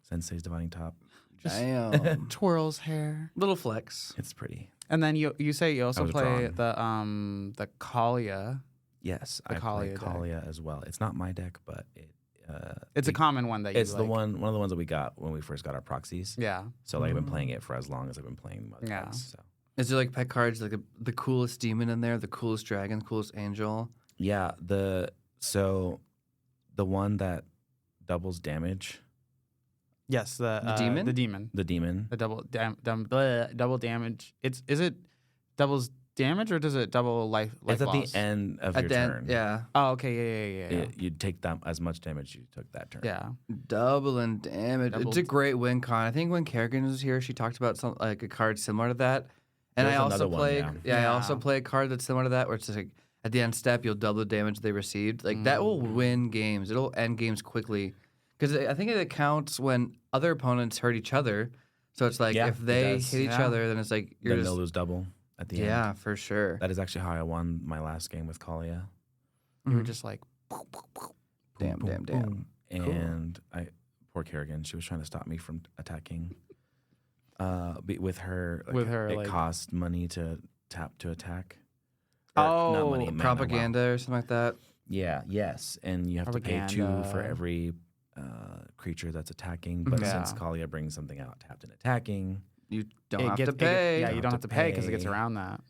Speaker 3: Sensei's Divining Top.
Speaker 2: Damn.
Speaker 1: Twirls hair.
Speaker 2: Little flex.
Speaker 3: It's pretty.
Speaker 1: And then you say you also
Speaker 3: was
Speaker 1: play
Speaker 3: drawn.
Speaker 1: the Kalia.
Speaker 3: Yes,
Speaker 1: The
Speaker 3: I play
Speaker 1: Kalia deck.
Speaker 3: Kalia as well. It's not my deck, but
Speaker 1: It's a common one that you
Speaker 3: it's
Speaker 1: like.
Speaker 3: one of the ones that we got when we first got our proxies.
Speaker 1: Yeah.
Speaker 3: So like I've been playing it for as long as I've been playing the other
Speaker 1: Yeah.
Speaker 3: decks. So.
Speaker 2: Is there like pet cards, like the coolest demon in there, the coolest dragon, the coolest angel?
Speaker 3: Yeah, So the one that doubles damage,
Speaker 1: Yes, the
Speaker 2: demon?
Speaker 1: The demon.
Speaker 3: the demon.
Speaker 1: The double damage. Is it doubles damage or does it double life
Speaker 3: It's at
Speaker 1: loss?
Speaker 3: the end of
Speaker 2: At
Speaker 3: your
Speaker 2: the end,
Speaker 3: turn.
Speaker 2: yeah.
Speaker 1: Oh, okay, yeah.
Speaker 3: You take that as much damage you took that turn.
Speaker 1: Yeah.
Speaker 2: Doubling damage. It's a
Speaker 1: Doubled.
Speaker 2: great win con. I think when Kerrigan was here, she talked about some like a card similar to that. And
Speaker 3: There's
Speaker 2: I also
Speaker 3: another one,
Speaker 2: play.
Speaker 3: yeah.
Speaker 2: I also play a card that's similar to that, where it's just like at the end step you'll double the damage they received. Like that will win games. It'll end games quickly, because I think it counts when other opponents hurt each other. So it's like
Speaker 3: Yeah,
Speaker 2: if
Speaker 3: it
Speaker 2: they
Speaker 3: does.
Speaker 2: hit each
Speaker 1: Yeah.
Speaker 2: other, then it's like you're
Speaker 3: Then
Speaker 2: just
Speaker 3: they'll lose double at the end.
Speaker 2: yeah, for sure.
Speaker 3: That is actually how I won my last game with Kalia.
Speaker 1: You were just like,
Speaker 2: Damn, damn, damn.
Speaker 3: And poor Kerrigan, she was trying to stop me from attacking. With her, it
Speaker 1: like-
Speaker 3: cost money to tap to attack.
Speaker 1: Oh,
Speaker 3: not money, mana,
Speaker 2: Propaganda or something like that.
Speaker 3: Yeah, yes, and you have to pay 2 for
Speaker 1: Propaganda.
Speaker 3: every creature that's attacking. But
Speaker 1: Yeah.
Speaker 3: since Kalia brings something out, tapped and attacking,
Speaker 2: You don't
Speaker 1: it
Speaker 2: have
Speaker 1: gets,
Speaker 2: to pay.
Speaker 1: yeah, you don't have to pay because it gets
Speaker 3: pay.
Speaker 1: around that.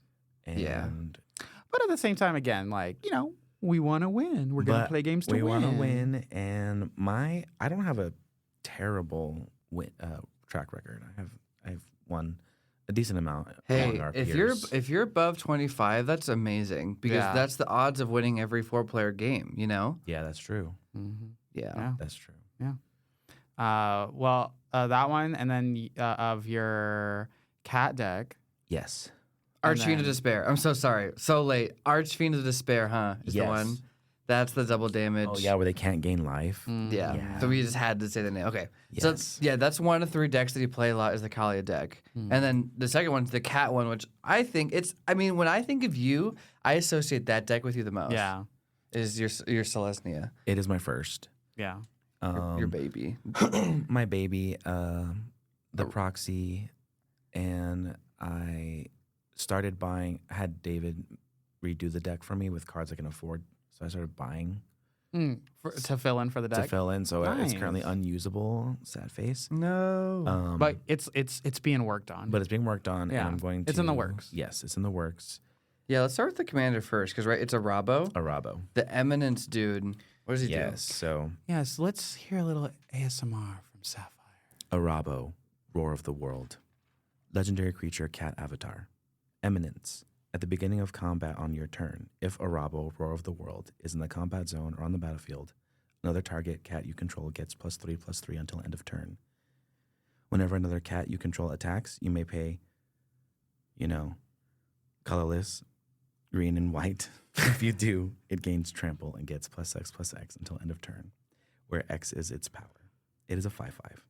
Speaker 3: and
Speaker 2: Yeah.
Speaker 1: But at the same time, again, like, we want to win. We're going to
Speaker 3: But
Speaker 1: play games to
Speaker 3: we
Speaker 1: win.
Speaker 3: want to win, and I don't have a terrible track record. I've won a decent amount.
Speaker 2: Hey,
Speaker 3: among our
Speaker 2: if
Speaker 3: peers.
Speaker 2: you're above 25, that's amazing, because
Speaker 1: Yeah.
Speaker 2: that's the odds of winning every 4-player game. You know?
Speaker 3: Yeah, that's true.
Speaker 1: Mhm.
Speaker 2: Yeah.
Speaker 1: Yeah.
Speaker 3: That's true.
Speaker 1: Well, that one, and then of your cat deck.
Speaker 3: Yes.
Speaker 2: Archfiend
Speaker 1: then-
Speaker 2: of Despair. I'm so sorry. So late. Archfiend of Despair, huh? Is the
Speaker 3: Yes.
Speaker 2: one. That's the double damage.
Speaker 3: Oh yeah, where they can't gain life.
Speaker 2: Yeah.
Speaker 3: Yeah.
Speaker 2: So we just had to say the name. Okay.
Speaker 3: Yes.
Speaker 2: So yeah, that's one of 3 decks that you play a lot is the Kalia deck. And then the second one's the cat one, which I think when I think of you, I associate that deck with you the most.
Speaker 1: Yeah.
Speaker 2: Is your Celestia,
Speaker 3: It is my first.
Speaker 1: Yeah.
Speaker 2: your baby.
Speaker 3: My baby, the proxy, and I started buying. I had David redo the deck for me with cards I can afford, so I started buying
Speaker 1: To fill in for the deck.
Speaker 3: to fill in. So it's currently
Speaker 1: Nice.
Speaker 3: unusable. Sad face.
Speaker 2: No.
Speaker 1: But it's being worked on.
Speaker 3: But it's being worked on,
Speaker 1: Yeah.
Speaker 3: and I'm going to.
Speaker 1: It's in the works.
Speaker 3: Yes, it's in the works.
Speaker 2: Yeah, let's start with the commander first, because it's a Rabo.
Speaker 3: Arabo.
Speaker 2: The Eminence dude. What does he
Speaker 3: Yes. So
Speaker 1: yes, let's hear a little ASMR from Sapphire.
Speaker 3: Arabo, Roar of the World. Legendary creature, cat avatar. Eminence. At the beginning of combat on your turn, if Arabo, Roar of the World, is in the combat zone or on the battlefield, another target cat you control gets +3/+3 until end of turn. Whenever another cat you control attacks, you may pay, colorless, green and white. If you do, it gains trample and gets +X/+X until end of turn, where X is its power. It is a 5/5.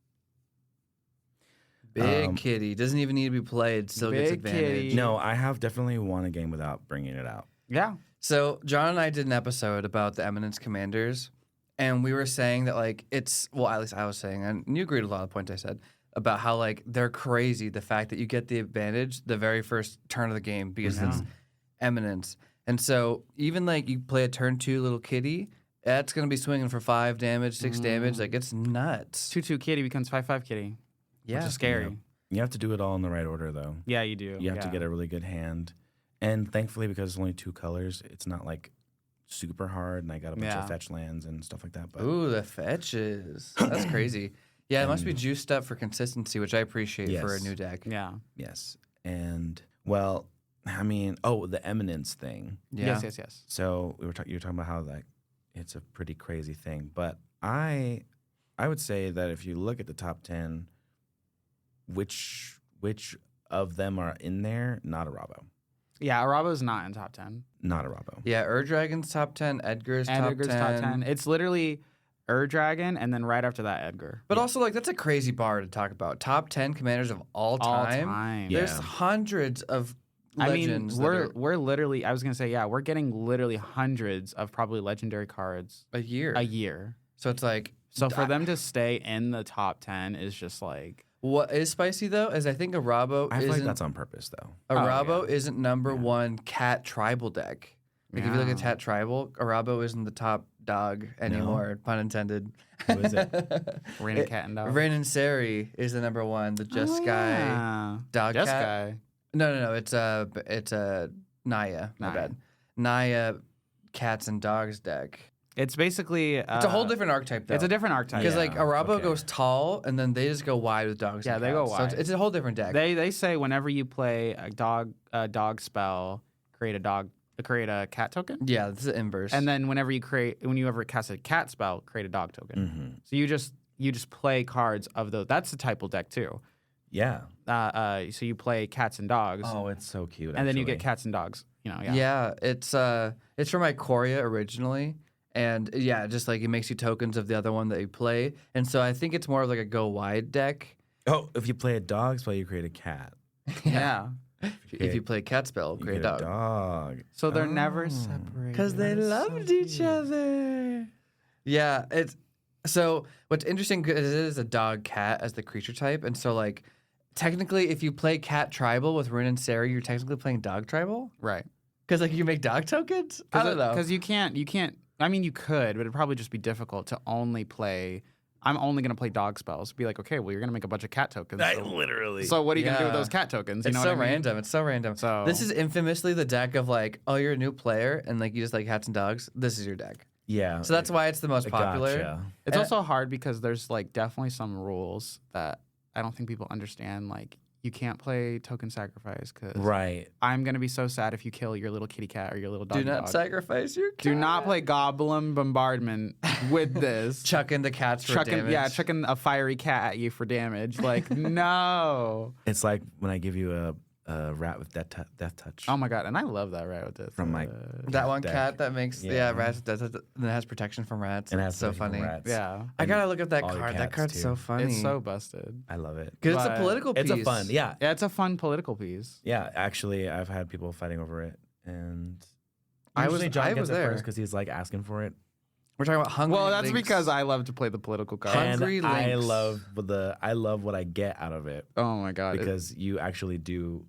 Speaker 2: Big kitty. Doesn't even need to be played. Still gets
Speaker 1: Big
Speaker 2: advantage.
Speaker 1: kitty.
Speaker 3: No, I have definitely won a game without bringing it out.
Speaker 1: Yeah.
Speaker 2: So John and I did an episode about the Eminence Commanders, and we were saying that at least I was saying, and you agreed with a lot of the points I said about how they're crazy. The fact that you get the advantage the very first turn of the game because it's Eminence, and so even you play a turn 2 little kitty, that's gonna be swinging for 5 damage, 6 damage. It's nuts.
Speaker 1: 2/2 kitty becomes 5/5 kitty.
Speaker 2: Yeah.
Speaker 1: Which is scary.
Speaker 3: Yeah. You have to do it all in the right order, though.
Speaker 1: Yeah, you do.
Speaker 3: You have to get a really good hand. And thankfully, because it's only 2 colors, it's not super hard. And I got a bunch of fetch lands and stuff like that. But
Speaker 2: Ooh, the fetches. That's crazy. Yeah, it must be juiced up for consistency, which I appreciate for a
Speaker 3: Yes.
Speaker 2: new deck.
Speaker 1: Yeah.
Speaker 3: yes. And, the Eminence thing.
Speaker 2: Yeah.
Speaker 1: Yes.
Speaker 3: So you were talking about how it's a pretty crazy thing. But I would say that if you look at the top 10, which of them are in there? Not Arabo.
Speaker 1: Yeah, Arabo's not in top 10.
Speaker 3: Not Arabo.
Speaker 2: Yeah, Dragon's top 10, Edgar's,
Speaker 1: And
Speaker 2: top,
Speaker 1: Edgar's
Speaker 2: 10.
Speaker 1: top 10. It's literally Dragon, and then right after that, Edgar.
Speaker 2: But also, that's a crazy bar to talk about. Top 10 commanders of all time.
Speaker 1: All time.
Speaker 3: Yeah.
Speaker 2: There's hundreds of
Speaker 1: I mean,
Speaker 2: legends.
Speaker 1: we're literally, I was going to say, we're getting literally hundreds of probably legendary cards
Speaker 2: a year.
Speaker 1: a year.
Speaker 2: So it's
Speaker 1: So for them to stay in the top 10 is just
Speaker 2: what is spicy though is I think Arabo
Speaker 3: I feel like
Speaker 2: isn't
Speaker 3: that's on purpose, though.
Speaker 2: Arabo isn't number one cat tribal deck. If you look at cat tribal, Arabo isn't the top dog anymore. Pun intended.
Speaker 3: Who is it?
Speaker 1: Rain and Cat and Dog.
Speaker 2: Rain and Sari is the number one. The Just Guy dog
Speaker 1: Just
Speaker 2: cat.
Speaker 1: Guy.
Speaker 2: No. It's a Naya. My
Speaker 1: Naya.
Speaker 2: bad. Naya cats and dogs deck.
Speaker 1: It's basically
Speaker 2: It's a whole different archetype, though.
Speaker 1: It's a different archetype.
Speaker 2: Because like Arabo
Speaker 3: okay.
Speaker 2: goes tall, and then they just go wide with dogs.
Speaker 1: Yeah,
Speaker 2: and
Speaker 1: they go
Speaker 2: cats.
Speaker 1: wide.
Speaker 2: So it's a whole different deck.
Speaker 1: They say whenever you play a dog spell, create a cat token.
Speaker 2: Yeah, this is the inverse.
Speaker 1: And then whenever you ever cast a cat spell, create a dog token. So you just play cards of those. That's the typal deck too.
Speaker 3: Yeah.
Speaker 1: So you play cats and dogs.
Speaker 3: Oh, it's so cute.
Speaker 1: And then you get cats and dogs.
Speaker 2: Yeah, it's from Ikoria originally, and yeah, just like it makes you tokens of the other one that you play, and so I think it's more of like a go wide deck.
Speaker 3: Oh, if you play a dog spell, you create a cat.
Speaker 1: Yeah.
Speaker 2: If you play cat spell, create a dog.
Speaker 1: So they're never separated.
Speaker 2: Because they loved each other. Yeah, so what's interesting is it is a dog cat as the creature type, and so like technically, if you play cat tribal with Rin and Sari, you're technically playing dog tribal,
Speaker 1: Right.
Speaker 2: because like you make dog tokens. I don't know.
Speaker 1: Because you can't. I mean, you could, but it'd probably just be difficult to only play. I'm only going to play dog spells. Be like, okay, well, you're going to make a bunch of cat tokens.
Speaker 3: Literally.
Speaker 1: So what are you going to do with
Speaker 2: Yeah.
Speaker 1: those cat tokens? You
Speaker 2: It's
Speaker 1: know
Speaker 2: so
Speaker 1: what I mean?
Speaker 2: random. It's so random.
Speaker 1: So-
Speaker 2: this is infamously the deck of like, oh, you're a new player and like you just like cats and dogs. This is your deck.
Speaker 3: Yeah.
Speaker 2: So that's why it's the most popular.
Speaker 3: Gotcha.
Speaker 1: It's
Speaker 2: And-
Speaker 1: also hard because there's like definitely some rules that I don't think people understand. Like you can't play token sacrifice because
Speaker 3: Right.
Speaker 1: I'm going to be so sad if you kill your little kitty cat or your little dog.
Speaker 2: Do not sacrifice your cat.
Speaker 1: Do not play Goblin Bombardment with this.
Speaker 2: Chucking the cats for damage.
Speaker 1: chucking a fiery cat at you for damage. Like, no.
Speaker 3: It's like when I give you a rat with death touch.
Speaker 1: Oh my God. And I love that right with this.
Speaker 3: From my
Speaker 2: That one
Speaker 3: deck.
Speaker 2: cat that makes rats that has protection from rats.
Speaker 3: And it
Speaker 2: It's
Speaker 3: has
Speaker 2: so
Speaker 3: protection from
Speaker 2: funny.
Speaker 3: rats.
Speaker 1: Yeah.
Speaker 2: I gotta look up that
Speaker 3: all your
Speaker 2: card. That
Speaker 3: cats,
Speaker 2: card's
Speaker 3: too.
Speaker 2: so funny.
Speaker 1: It's so busted.
Speaker 3: I love it.
Speaker 2: because it's a
Speaker 1: but
Speaker 2: political piece.
Speaker 3: It's a fun. Yeah.
Speaker 1: Yeah, it's a fun political piece.
Speaker 3: Yeah. Actually, I've had people fighting over it, and
Speaker 2: I was-
Speaker 3: usually John
Speaker 2: I
Speaker 3: gets
Speaker 2: was
Speaker 3: it
Speaker 2: there.
Speaker 3: first because he's like asking for it.
Speaker 2: We're talking about hungry.
Speaker 1: Well, that's
Speaker 2: Links.
Speaker 1: because I love to play the political cards.
Speaker 2: Hungry
Speaker 3: And I
Speaker 2: Links.
Speaker 3: love what I get out of it
Speaker 1: Oh my God.
Speaker 3: because you actually do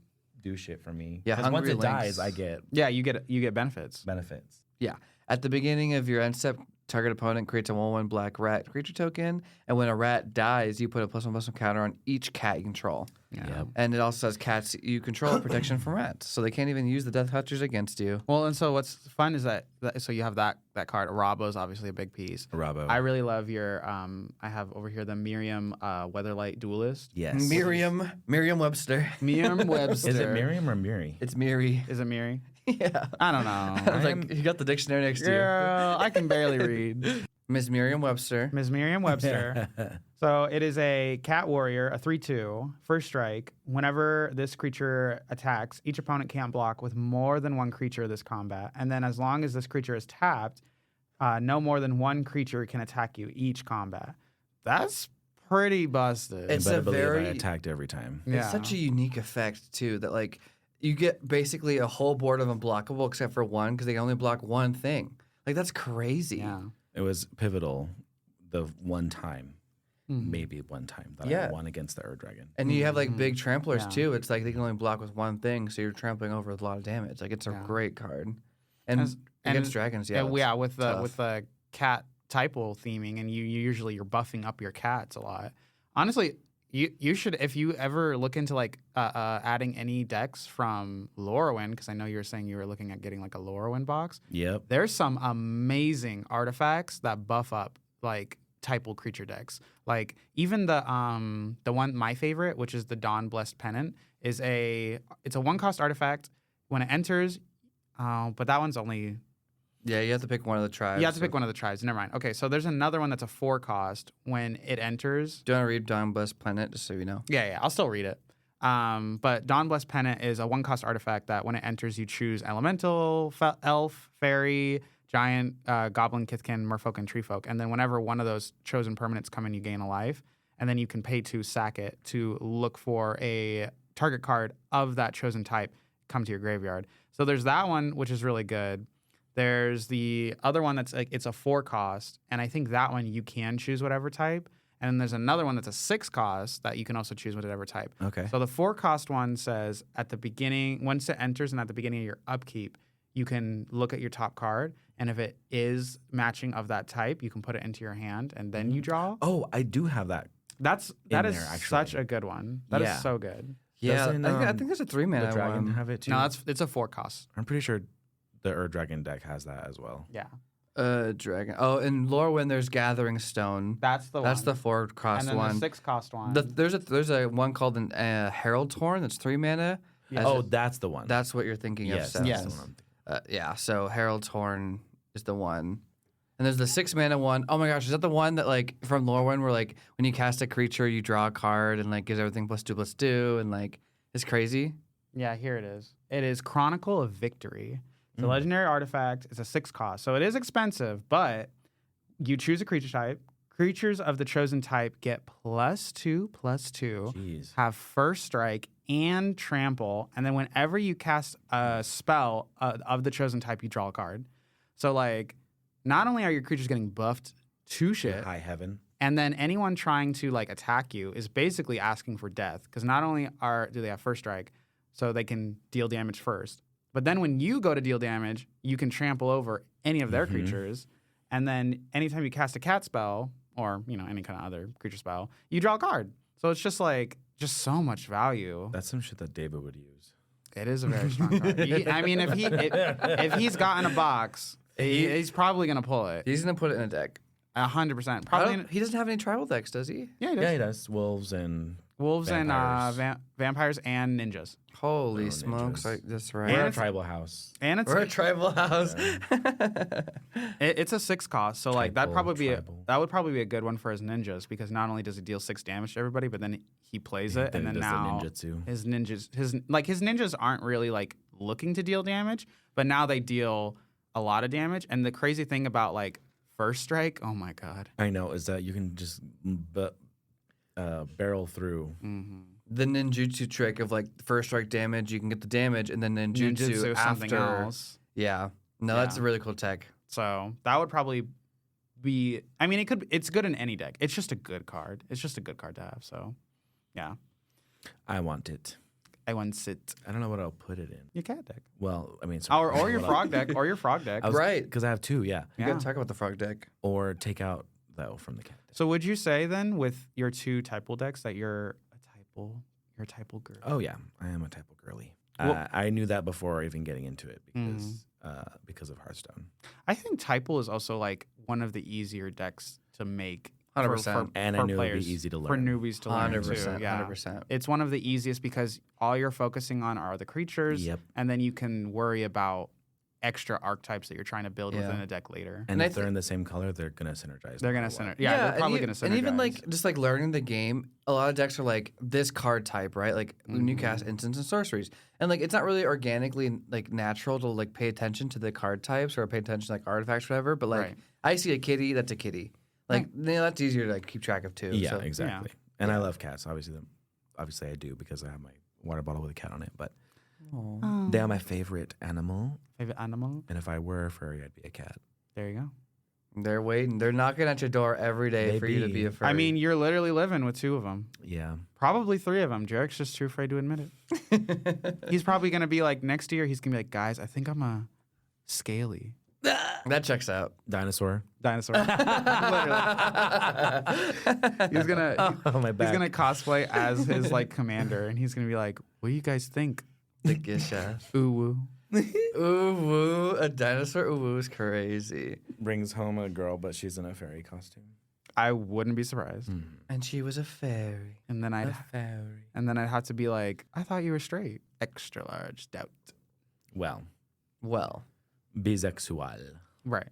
Speaker 3: shit for me.
Speaker 2: Yeah,
Speaker 3: 'Cause once
Speaker 2: Hungry
Speaker 3: it dies,
Speaker 2: Links.
Speaker 3: I get
Speaker 1: Yeah, you get benefits.
Speaker 3: benefits.
Speaker 2: Yeah. At the beginning of your end step, target opponent creates a 1/1 black rat creature token, and when a rat dies, you put a +1/+1 counter on each cat you control.
Speaker 1: Yeah.
Speaker 3: Yep.
Speaker 2: And it also says cats you control protection from rats, so they can't even use the death touchers against you.
Speaker 1: Well, and so what's fun is that so you have that card. Arabo is obviously a big piece.
Speaker 3: Rabo.
Speaker 1: I really love your I have over here the Miriam Weatherlight Duelist.
Speaker 3: yes.
Speaker 2: Merriam-Webster.
Speaker 1: Merriam-Webster.
Speaker 3: Is it Miriam or Miri?
Speaker 2: It's Miri.
Speaker 1: Is it Miri?
Speaker 2: Yeah.
Speaker 1: I don't
Speaker 2: I
Speaker 1: know.
Speaker 2: was like, you got the dictionary next to you.
Speaker 1: Girl, I can barely read.
Speaker 2: Miss Merriam-Webster.
Speaker 1: Ms. Merriam-Webster. So it is a cat warrior, a 3/2, first strike. Whenever this creature attacks, each opponent can't block with more than one creature this combat. And then as long as this creature is tapped, no more than one creature can attack you each combat. That's pretty busted.
Speaker 2: It's
Speaker 3: You better
Speaker 2: a
Speaker 3: believe
Speaker 2: very-
Speaker 3: I attacked every time.
Speaker 1: yeah.
Speaker 2: It's such a unique effect, too, that like you get basically a whole board of unblockable except for one because they can only block one thing. Like, that's crazy.
Speaker 1: Yeah.
Speaker 3: It was pivotal the one time, maybe one time that
Speaker 2: Yeah.
Speaker 3: I won against the Erd Dragon.
Speaker 2: And you have like big tramplers
Speaker 1: Yeah.
Speaker 2: too. It's like they can only block with one thing, so you're trampling over with a lot of damage. Like it's a
Speaker 1: Yeah.
Speaker 2: great card. And
Speaker 1: As-
Speaker 2: against
Speaker 1: and-
Speaker 2: dragons,
Speaker 1: Yeah,
Speaker 2: yeah.
Speaker 1: with
Speaker 2: tough.
Speaker 1: the cat typal theming, and you're buffing up your cats a lot. Honestly, you should, if you ever look into like adding any decks from Lorwyn, because I know you were saying you were looking at getting like a Lorwyn box.
Speaker 3: Yep.
Speaker 1: There's some amazing artifacts that buff up like typal creature decks. Like even the one my favorite, which is the Dawn Blessed Pennant, it's a 1-cost artifact. When it enters, but that one's only.
Speaker 2: Yeah, you have to pick one of the tribes.
Speaker 1: You have to pick one of the tribes. Never mind. Okay, so there's another one that's a 4-cost. When it enters,
Speaker 2: Do you want to read Dawn Blessed Planet just so you know?
Speaker 1: yeah, I'll still read it. But Dawn Blessed Pennant is a 1-cost artifact that when it enters, you choose elemental, elf, fairy, giant, goblin, kithkin, merfolk, and treefolk. And then whenever one of those chosen permanents come in, you gain a life. And then you can pay to sack it to look for a target card of that chosen type come to your graveyard. So there's that one, which is really good. There's the other one that's like, it's a 4-cost. And I think that one you can choose whatever type. And then there's another one that's a 6-cost that you can also choose whatever type.
Speaker 3: Okay.
Speaker 1: So the 4-cost one says at the beginning, once it enters and at the beginning of your upkeep, you can look at your top card. And if it is matching of that type, you can put it into your hand and then you draw.
Speaker 3: Oh, I do have that.
Speaker 1: That is
Speaker 3: there, actually.
Speaker 1: such a good one. That is
Speaker 3: Yeah.
Speaker 1: so good.
Speaker 2: Yeah,
Speaker 3: Doesn't,
Speaker 2: I think there's a 3-mana
Speaker 3: The dragon
Speaker 2: one.
Speaker 3: have it too.
Speaker 1: No, it's a 4-cost.
Speaker 3: I'm pretty sure the Erd Dragon deck has that as well.
Speaker 1: Yeah.
Speaker 2: Dragon. Oh, in Lorwyn, there's Gathering Stone.
Speaker 1: That's the one.
Speaker 2: That's the 4-cost
Speaker 1: and then
Speaker 2: one.
Speaker 1: the 6-cost one.
Speaker 2: There's a one called an Herald's Horn that's 3 mana.
Speaker 1: Yes.
Speaker 3: Oh, that's the one.
Speaker 2: That's what you're thinking
Speaker 3: yes,
Speaker 2: of.
Speaker 3: that's
Speaker 2: Seth.
Speaker 3: the one I'm thinking.
Speaker 2: Yeah, so Herald's Horn is the one. And there's the 6-mana one. Oh my gosh, is that the one that like from Lorwyn where like when you cast a creature, you draw a card and like gives everything +2/+2 and like it's crazy?
Speaker 1: Yeah, here it is. It is Chronicle of Victory. It's a legendary artifact. It's a 6-cost. So it is expensive, but you choose a creature type. Creatures of the chosen type get +2/+2,
Speaker 3: Jeez.
Speaker 1: have first strike and trample, and then whenever you cast a spell of the chosen type, you draw a card. So like, not only are your creatures getting buffed to shit,
Speaker 3: High heaven.
Speaker 1: and then anyone trying to like attack you is basically asking for death because not only do they have first strike, so they can deal damage first, but then when you go to deal damage, you can trample over any of their creatures, and then anytime you cast a cat spell or any kind of other creature spell, you draw a card. So it's just so much value.
Speaker 3: That's some shit that David would use.
Speaker 1: It is a very strong card. I mean, if he's got in a box, he's probably gonna pull it.
Speaker 2: He's gonna put it in a deck.
Speaker 1: 100%. Probably.
Speaker 2: He doesn't have any tribal decks, does he?
Speaker 1: Yeah, he does.
Speaker 3: Yeah, he does. Wolves and
Speaker 1: Wolves
Speaker 3: vampires.
Speaker 1: and vampires and ninjas.
Speaker 2: Holy smokes!
Speaker 3: ninjas.
Speaker 2: That's
Speaker 3: We're
Speaker 2: right.
Speaker 3: a
Speaker 1: it's-
Speaker 3: tribal house.
Speaker 1: And it's
Speaker 2: We're a tribal house.
Speaker 1: it's a 6-cost, so like
Speaker 3: Tribal.
Speaker 1: that would probably be a good one for his ninjas because not only does he deal 6 damage to everybody, but then he plays it,
Speaker 3: Then
Speaker 1: and
Speaker 3: he
Speaker 1: then
Speaker 3: does the
Speaker 1: now
Speaker 3: ninjutsu.
Speaker 1: his ninjas aren't really like looking to deal damage, but now they deal a lot of damage. And the crazy thing about like first strike, oh my god,
Speaker 3: I know, is that you can just barrel through.
Speaker 2: The ninjutsu trick of like first strike damage, you can get the damage, and then ninjutsu
Speaker 1: is something
Speaker 2: after.
Speaker 1: else.
Speaker 2: Yeah, no, that's a really cool tech.
Speaker 1: So that would probably be. I mean, it's good in any deck. It's just a good card. It's just a good card to have. So, yeah,
Speaker 3: I want it.
Speaker 1: I want it.
Speaker 3: I don't know what I'll put it in.
Speaker 1: Your cat deck,
Speaker 3: Well, I mean, sorry,
Speaker 1: or your frog deck, or your frog deck.
Speaker 2: Right.
Speaker 3: Because I have 2, yeah.
Speaker 2: You gotta talk about the frog deck.
Speaker 3: Or take out, though, from the cat.
Speaker 1: So would you say then with your 2 typal decks that you're a typal girl?
Speaker 3: Oh, yeah. I am a type of girly.
Speaker 1: Well-
Speaker 3: I knew that before even getting into it because of Hearthstone.
Speaker 1: I think typal is also like one of the easier decks to make.
Speaker 2: 100%.
Speaker 3: And I knew it would be easy to
Speaker 1: for
Speaker 3: learn.
Speaker 1: newbies to learn
Speaker 2: 100%.
Speaker 1: too. Yeah,
Speaker 2: 100%.
Speaker 1: it's one of the easiest because all you're focusing on are the creatures,
Speaker 3: Yep.
Speaker 1: and then you can worry about extra archetypes that you're trying to build
Speaker 2: Yeah.
Speaker 1: within a deck later.
Speaker 3: And
Speaker 2: I
Speaker 3: if they're in the same color, they're going to synergize.
Speaker 1: They're
Speaker 3: no
Speaker 1: gonna
Speaker 3: matter what.
Speaker 1: synergize. Yeah, they're probably
Speaker 2: and
Speaker 1: gonna synergize.
Speaker 2: And even like just like learning the game, a lot of decks are like this card type, right? Like when you cast instants and sorceries, and like it's not really organically like natural to like pay attention to the card types or pay attention to like artifacts, or whatever. But like
Speaker 1: Right.
Speaker 2: I see a kitty, that's a kitty. Like that's easier to like keep track of too.
Speaker 3: Yeah,
Speaker 2: so.
Speaker 3: exactly. And I love cats. Obviously I do because I have my water bottle with a cat on it. But they are my favorite animal.
Speaker 1: Favorite animal?
Speaker 3: And if I were a furry, I'd be a cat.
Speaker 1: There you go.
Speaker 2: They're waiting. They're knocking at your door every day
Speaker 3: They
Speaker 2: for you to
Speaker 3: be.
Speaker 2: be a furry.
Speaker 1: I mean, you're literally living with 2 of them.
Speaker 3: Yeah.
Speaker 1: Probably 3 of them. Jarek's just too afraid to admit it. He's probably gonna be like next year. He's gonna be like, guys, I think I'm a scaly
Speaker 2: that checks out.
Speaker 3: Dinosaur.
Speaker 1: dinosaur. Literally. He's gonna
Speaker 3: Oh, my
Speaker 1: he's
Speaker 3: back.
Speaker 1: gonna cosplay as his like commander, and he's gonna be like, "What do you guys think?"
Speaker 2: The Gisha.
Speaker 1: Ooh woo.
Speaker 2: Ooh woo, a dinosaur. Ooh woo is crazy.
Speaker 3: Brings home a girl, but she's in a fairy costume.
Speaker 1: I wouldn't be surprised.
Speaker 2: And she was a fairy.
Speaker 1: And then I'd have to be like, "I thought you were straight." Extra large doubt.
Speaker 3: Well,
Speaker 2: Well,
Speaker 3: bisexual.
Speaker 1: Right.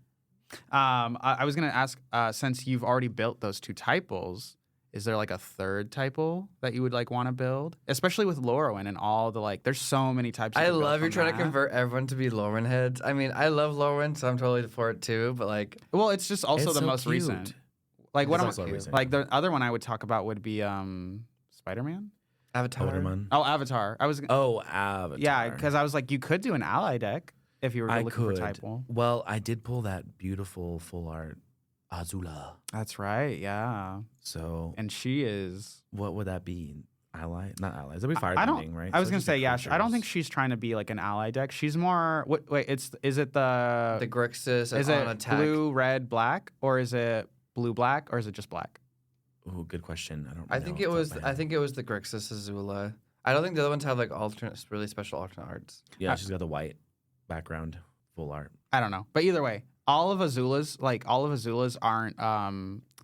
Speaker 1: I was gonna ask, since you've already built those 2 typals, is there like a 3rd typal that you would like want to build, especially with Lorwyn and all the like? There's so many types.
Speaker 2: I
Speaker 1: could build
Speaker 2: love you're
Speaker 1: from
Speaker 2: trying to
Speaker 1: that.
Speaker 2: convert everyone to be Lorwyn heads. I mean, I love Lorwyn, so I'm totally for it too. But like,
Speaker 1: Well, it's just also
Speaker 3: It's
Speaker 1: the
Speaker 3: so
Speaker 1: most
Speaker 3: cute.
Speaker 1: recent. Like what
Speaker 3: It's
Speaker 1: am
Speaker 3: also recent.
Speaker 1: like the other one I would talk about would be Spider-Man.
Speaker 2: Avatar.
Speaker 3: Outerman.
Speaker 1: Oh, Avatar. I was
Speaker 3: Oh, Avatar.
Speaker 1: yeah, because I was like, you could do an ally deck if you were
Speaker 3: I
Speaker 1: looking
Speaker 3: could.
Speaker 1: for typal.
Speaker 3: Well, I did pull that beautiful full art Azula.
Speaker 1: That's right. Yeah,
Speaker 3: So
Speaker 1: and she is.
Speaker 3: what would that be? Ally? Not allies. That'd be fire
Speaker 1: I
Speaker 3: bending,
Speaker 1: don't.
Speaker 3: right?
Speaker 1: I was
Speaker 3: So
Speaker 1: gonna
Speaker 3: just the
Speaker 1: say yeah. I don't
Speaker 3: creatures.
Speaker 1: think she's trying to be like an ally deck. She's more. Wait. Is it the?
Speaker 2: The Grixis
Speaker 1: is
Speaker 2: on
Speaker 1: it
Speaker 2: attack.
Speaker 1: blue, red, black, or is it blue, black, or is it just black?
Speaker 3: Ooh, good question. I don't.
Speaker 2: I
Speaker 3: know
Speaker 2: think
Speaker 3: off
Speaker 2: it
Speaker 3: the
Speaker 2: was.
Speaker 3: top of my
Speaker 2: I
Speaker 3: head.
Speaker 2: think it was the Grixis Azula. I don't think the other ones have like alternate, really special alternate arts.
Speaker 3: Yeah, she's got the white background, full art.
Speaker 1: I don't know, but either way, all of Azula's aren't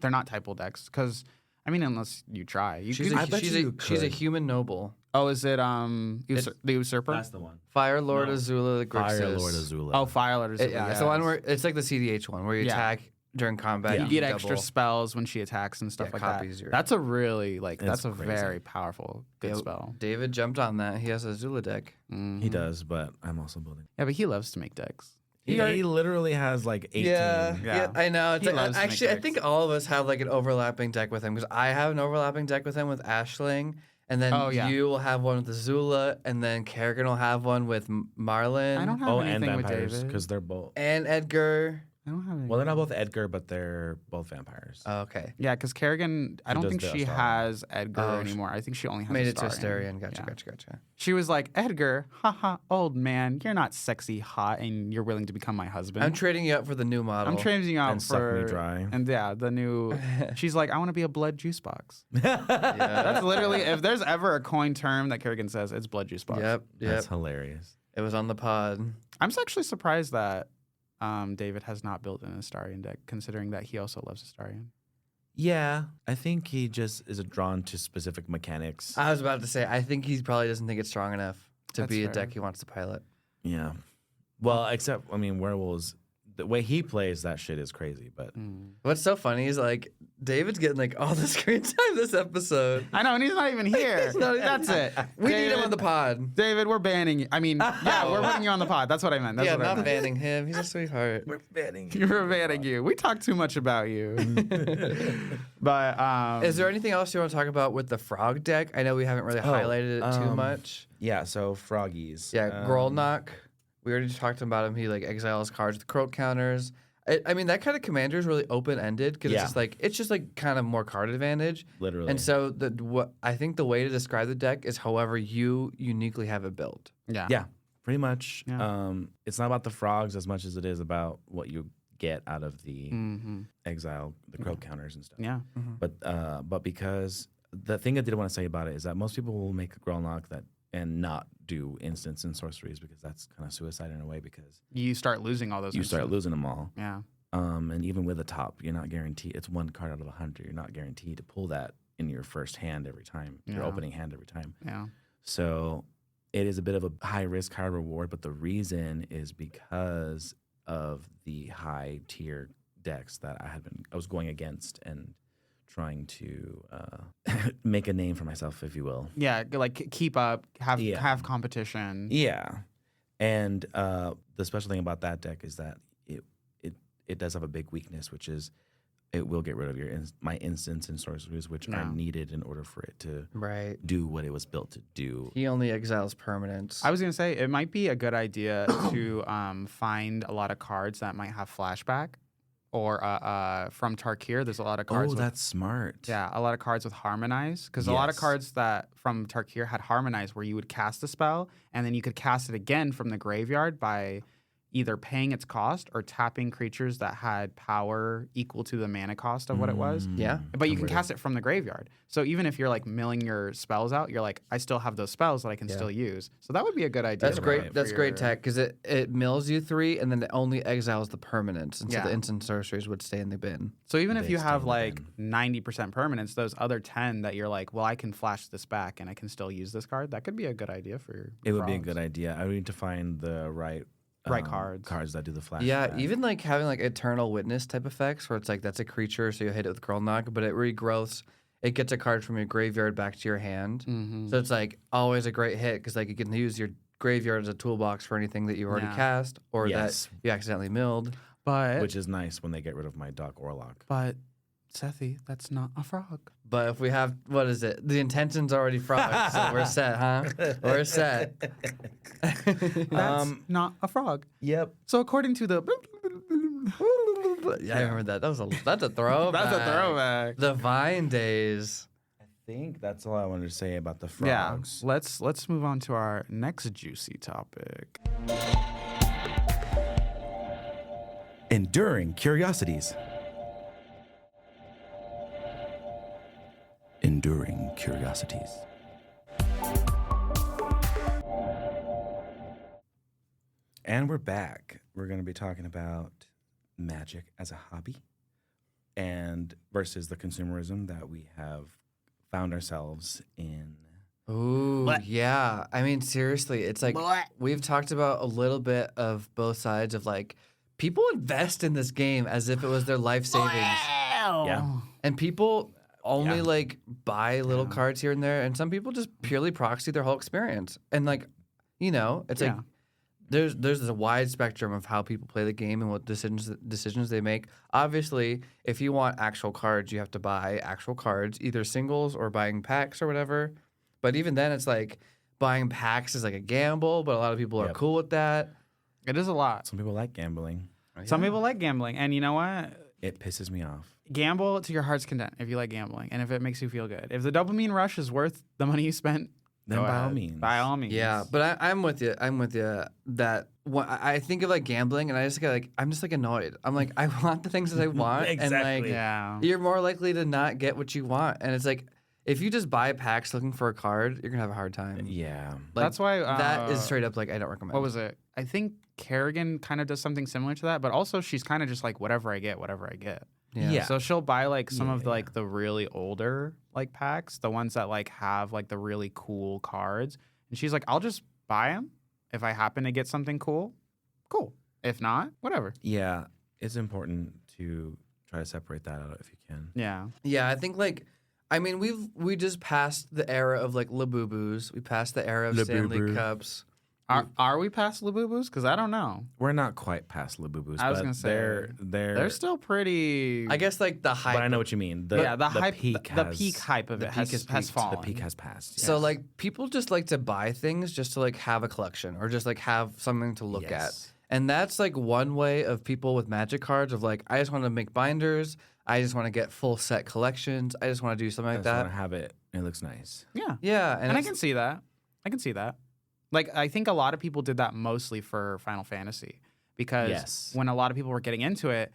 Speaker 1: they're not typal decks because I mean unless you try.
Speaker 2: She's a human noble.
Speaker 1: Oh, is it the Usurper?
Speaker 3: That's the one.
Speaker 2: Fire Lord Azula the Grixis.
Speaker 3: Fire Lord Azula.
Speaker 1: Oh, Fire Lord Azula.
Speaker 2: Yeah, it's the one where it's like the CDH one where you attack during combat.
Speaker 1: You get extra spells when she attacks and stuff like that. That's a really that's a very powerful good spell.
Speaker 2: David jumped on that. He has a Azula deck.
Speaker 3: Mm-hmm. He does, but I'm also building.
Speaker 1: Yeah, but he loves to make decks.
Speaker 3: He literally has like 18.
Speaker 2: Yeah, I know. It's actually, I think all of us have like an overlapping deck with him because I have an overlapping deck with him with Ashling. And then you will have one with Azula, and then Kerrigan will have one with Marlin.
Speaker 1: I don't have anything
Speaker 3: and
Speaker 1: with
Speaker 3: vampires
Speaker 1: David.
Speaker 3: because they're both.
Speaker 2: And Edgar.
Speaker 1: I don't have any.
Speaker 3: Well, they're not both Edgar, but they're both vampires.
Speaker 2: Oh, okay.
Speaker 1: Yeah, because Kerrigan, I don't think she has Edgar anymore. I think she only has
Speaker 2: made it to Astarion. Gotcha.
Speaker 1: She was like, Edgar, haha, old man, you're not sexy, hot, and you're willing to become my husband.
Speaker 2: I'm trading you up for the new model.
Speaker 1: I'm trading you out
Speaker 3: and
Speaker 1: for
Speaker 3: suck me dry.
Speaker 1: And the new. She's like, I want to be a blood juice box. That's literally if there's ever a coin term that Kerrigan says, it's blood juice box.
Speaker 2: Yep.
Speaker 3: That's hilarious.
Speaker 2: It was on the pod.
Speaker 1: I'm actually surprised that David has not built an Astarion deck, considering that he also loves Astarion.
Speaker 3: Yeah, I think he just is drawn to specific mechanics.
Speaker 2: I was about to say, I think he probably doesn't think it's strong enough to be a
Speaker 1: fair.
Speaker 2: deck he wants to pilot.
Speaker 3: Yeah. Well, except, I mean, werewolves, the way he plays that shit is crazy, but.
Speaker 2: What's so funny is like David's getting like all the screen time this episode.
Speaker 1: I know, and he's not even here. That's it.
Speaker 2: We need him on the pod.
Speaker 1: David, we're banning you. I mean, yeah, we're putting you on the pod. That's what I meant. That's what I
Speaker 2: not
Speaker 1: meant.
Speaker 2: banning him. He's a sweetheart.
Speaker 3: We're banning you.
Speaker 1: We're banning you. We talk too much about you. But
Speaker 2: is there anything else you want to talk about with the frog deck? I know we haven't really highlighted it too much.
Speaker 3: Yeah, so froggies.
Speaker 2: Yeah, Grolnok. We already talked about him. He like exiles cards with croak counters. I mean, that kind of commander is really open-ended because it's just like kind of more card advantage.
Speaker 3: Literally.
Speaker 2: And so I think the way to describe the deck is however you uniquely have it built.
Speaker 1: yeah.
Speaker 3: Yeah, pretty much.
Speaker 1: Yeah.
Speaker 3: It's not about the frogs as much as it is about what you get out of the exile, the croak counters and stuff.
Speaker 1: Yeah.
Speaker 3: But because the thing I did want to say about it is that most people will make a Grolnok and not do instants and sorceries because that's kind of suicide in a way because
Speaker 1: You start losing all those.
Speaker 3: you start losing them all.
Speaker 1: Yeah.
Speaker 3: And even with a top, you're not guaranteed. It's one card out of 100. You're not guaranteed to pull that in your first hand every time, your opening hand every time.
Speaker 1: Yeah.
Speaker 3: So it is a bit of a high risk, high reward. But the reason is because of the high tier decks that I was going against and trying to make a name for myself, if you will.
Speaker 1: Yeah, like keep up, have competition.
Speaker 3: Yeah, and the special thing about that deck is that it does have a big weakness, which is it will get rid of my instants and sorceries, which are needed in order for it to do what it was built to do.
Speaker 2: He only exiles permanents.
Speaker 1: I was gonna say it might be a good idea to find a lot of cards that might have flashback. Or from Tarkir, there's a lot of cards.
Speaker 3: Oh, that's smart.
Speaker 1: Yeah, a lot of cards with Harmonize. Because a lot of cards that from Tarkir had Harmonize where you would cast a spell, and then you could cast it again from the graveyard by either paying its cost or tapping creatures that had power equal to the mana cost of what it was.
Speaker 2: Yeah.
Speaker 1: But you can cast it from the graveyard. So even if you're like milling your spells out, you're like, I still have those spells that I can still use. So that would be a good idea.
Speaker 2: That's great. That's great tech because it mills you 3 and then it only exiles the permanents. And so the instant sorceries would stay in the bin.
Speaker 1: So even if you have like 90% permanents, those other 10 that you're like, well, I can flash this back and I can still use this card, that could be a good idea for your
Speaker 3: It would be a good idea. I would need to find the right cards that do the flash.
Speaker 2: Yeah, even like having like Eternal Witness type effects where it's like that's a creature, so you hit it with Grolnok, but it regrowths. It gets a card from your graveyard back to your hand. So it's like always a great hit because like you can use your graveyard as a toolbox for anything that you've already cast or that you accidentally milled.
Speaker 1: But
Speaker 3: which is nice when they get rid of my Doc Orlock.
Speaker 1: But Sethi, that's not a frog.
Speaker 2: But if we have, what is it? The intention's already frog, so we're set, huh? We're set.
Speaker 1: That's not a frog.
Speaker 3: Yep.
Speaker 1: So according to the...
Speaker 2: Yeah, I remember that. That's a throwback.
Speaker 1: That's a throwback.
Speaker 2: The Vine days.
Speaker 3: I think that's all I wanted to say about the frogs.
Speaker 1: Yeah, let's move on to our next juicy topic.
Speaker 3: Enduring curiosities. Enduring curiosities. And we're back. We're going to be talking about Magic as a hobby, and versus the consumerism that we have found ourselves in.
Speaker 2: Ooh, yeah. I mean, seriously, it's like we've talked about a little bit of both sides of like people invest in this game as if it was their life savings.
Speaker 3: Yeah.
Speaker 2: And people only
Speaker 3: Yeah.
Speaker 2: like buy little cards here and there, and some people just purely proxy their whole experience. And like, it's like there's a wide spectrum of how people play the game and what decisions they make. Obviously, if you want actual cards, you have to buy actual cards, either singles or buying packs or whatever. But even then, it's like buying packs is like a gamble, but a lot of people are cool with that.
Speaker 1: It is a lot.
Speaker 3: Some people like gambling.
Speaker 1: Some people like gambling. And you know what?
Speaker 3: It pisses me off.
Speaker 1: Gamble to your heart's content if you like gambling and if it makes you feel good. If the dopamine rush is worth the money you spent,
Speaker 3: Then
Speaker 1: go
Speaker 3: by all
Speaker 1: ahead.
Speaker 3: means.
Speaker 1: By all means.
Speaker 2: Yeah, but I'm with you. I'm with you. That I think of like gambling, and I just get like I'm just like annoyed. I'm like I want the things that I want, and like
Speaker 3: Exactly.
Speaker 1: Yeah.
Speaker 2: you're more likely to not get what you want. And it's like if you just buy packs looking for a card, you're gonna have a hard time.
Speaker 3: Yeah.
Speaker 2: Like,
Speaker 1: That's why
Speaker 2: that is straight up like I don't recommend.
Speaker 1: What was it? I think Kerrigan kind of does something similar to that, but also she's kind of just like whatever I get.
Speaker 2: Yeah.
Speaker 1: So she'll buy like some of the, like the really older like packs, the ones that like have like the really cool cards, and she's like, I'll just buy them if I happen to get something cool. Cool. If not, whatever.
Speaker 3: Yeah. It's important to try to separate that out if you can.
Speaker 1: Yeah.
Speaker 2: Yeah, I think like I mean we just passed the era of like Labubu's. We passed the era of Stanley
Speaker 3: Labubu.
Speaker 2: Cups.
Speaker 1: Are we past Labubu's? Because I don't know.
Speaker 3: We're not quite past Labubu's.
Speaker 1: I was
Speaker 3: but
Speaker 1: gonna say,
Speaker 3: they're
Speaker 1: still pretty.
Speaker 2: I guess like the hype.
Speaker 3: But I know what you mean.
Speaker 1: the hype.
Speaker 3: Peak
Speaker 1: The
Speaker 3: has,
Speaker 1: peak hype of
Speaker 3: the
Speaker 1: it
Speaker 3: peak
Speaker 1: has
Speaker 3: peaked.
Speaker 1: fallen.
Speaker 3: The peak has passed.
Speaker 2: So
Speaker 3: yes.
Speaker 2: like people just like to buy things just to like have a collection or just like have something to look at.
Speaker 3: Yes.
Speaker 2: And that's like one way of people with Magic cards of like I just want to make binders. I just want to get full set collections. I just want to do something
Speaker 3: I
Speaker 2: like
Speaker 3: just want
Speaker 2: that.
Speaker 3: to have it. It looks nice.
Speaker 1: Yeah.
Speaker 2: Yeah,
Speaker 1: And I can see that. Like, I think a lot of people did that mostly for Final Fantasy because
Speaker 3: Yes.
Speaker 1: when a lot of people were getting into it,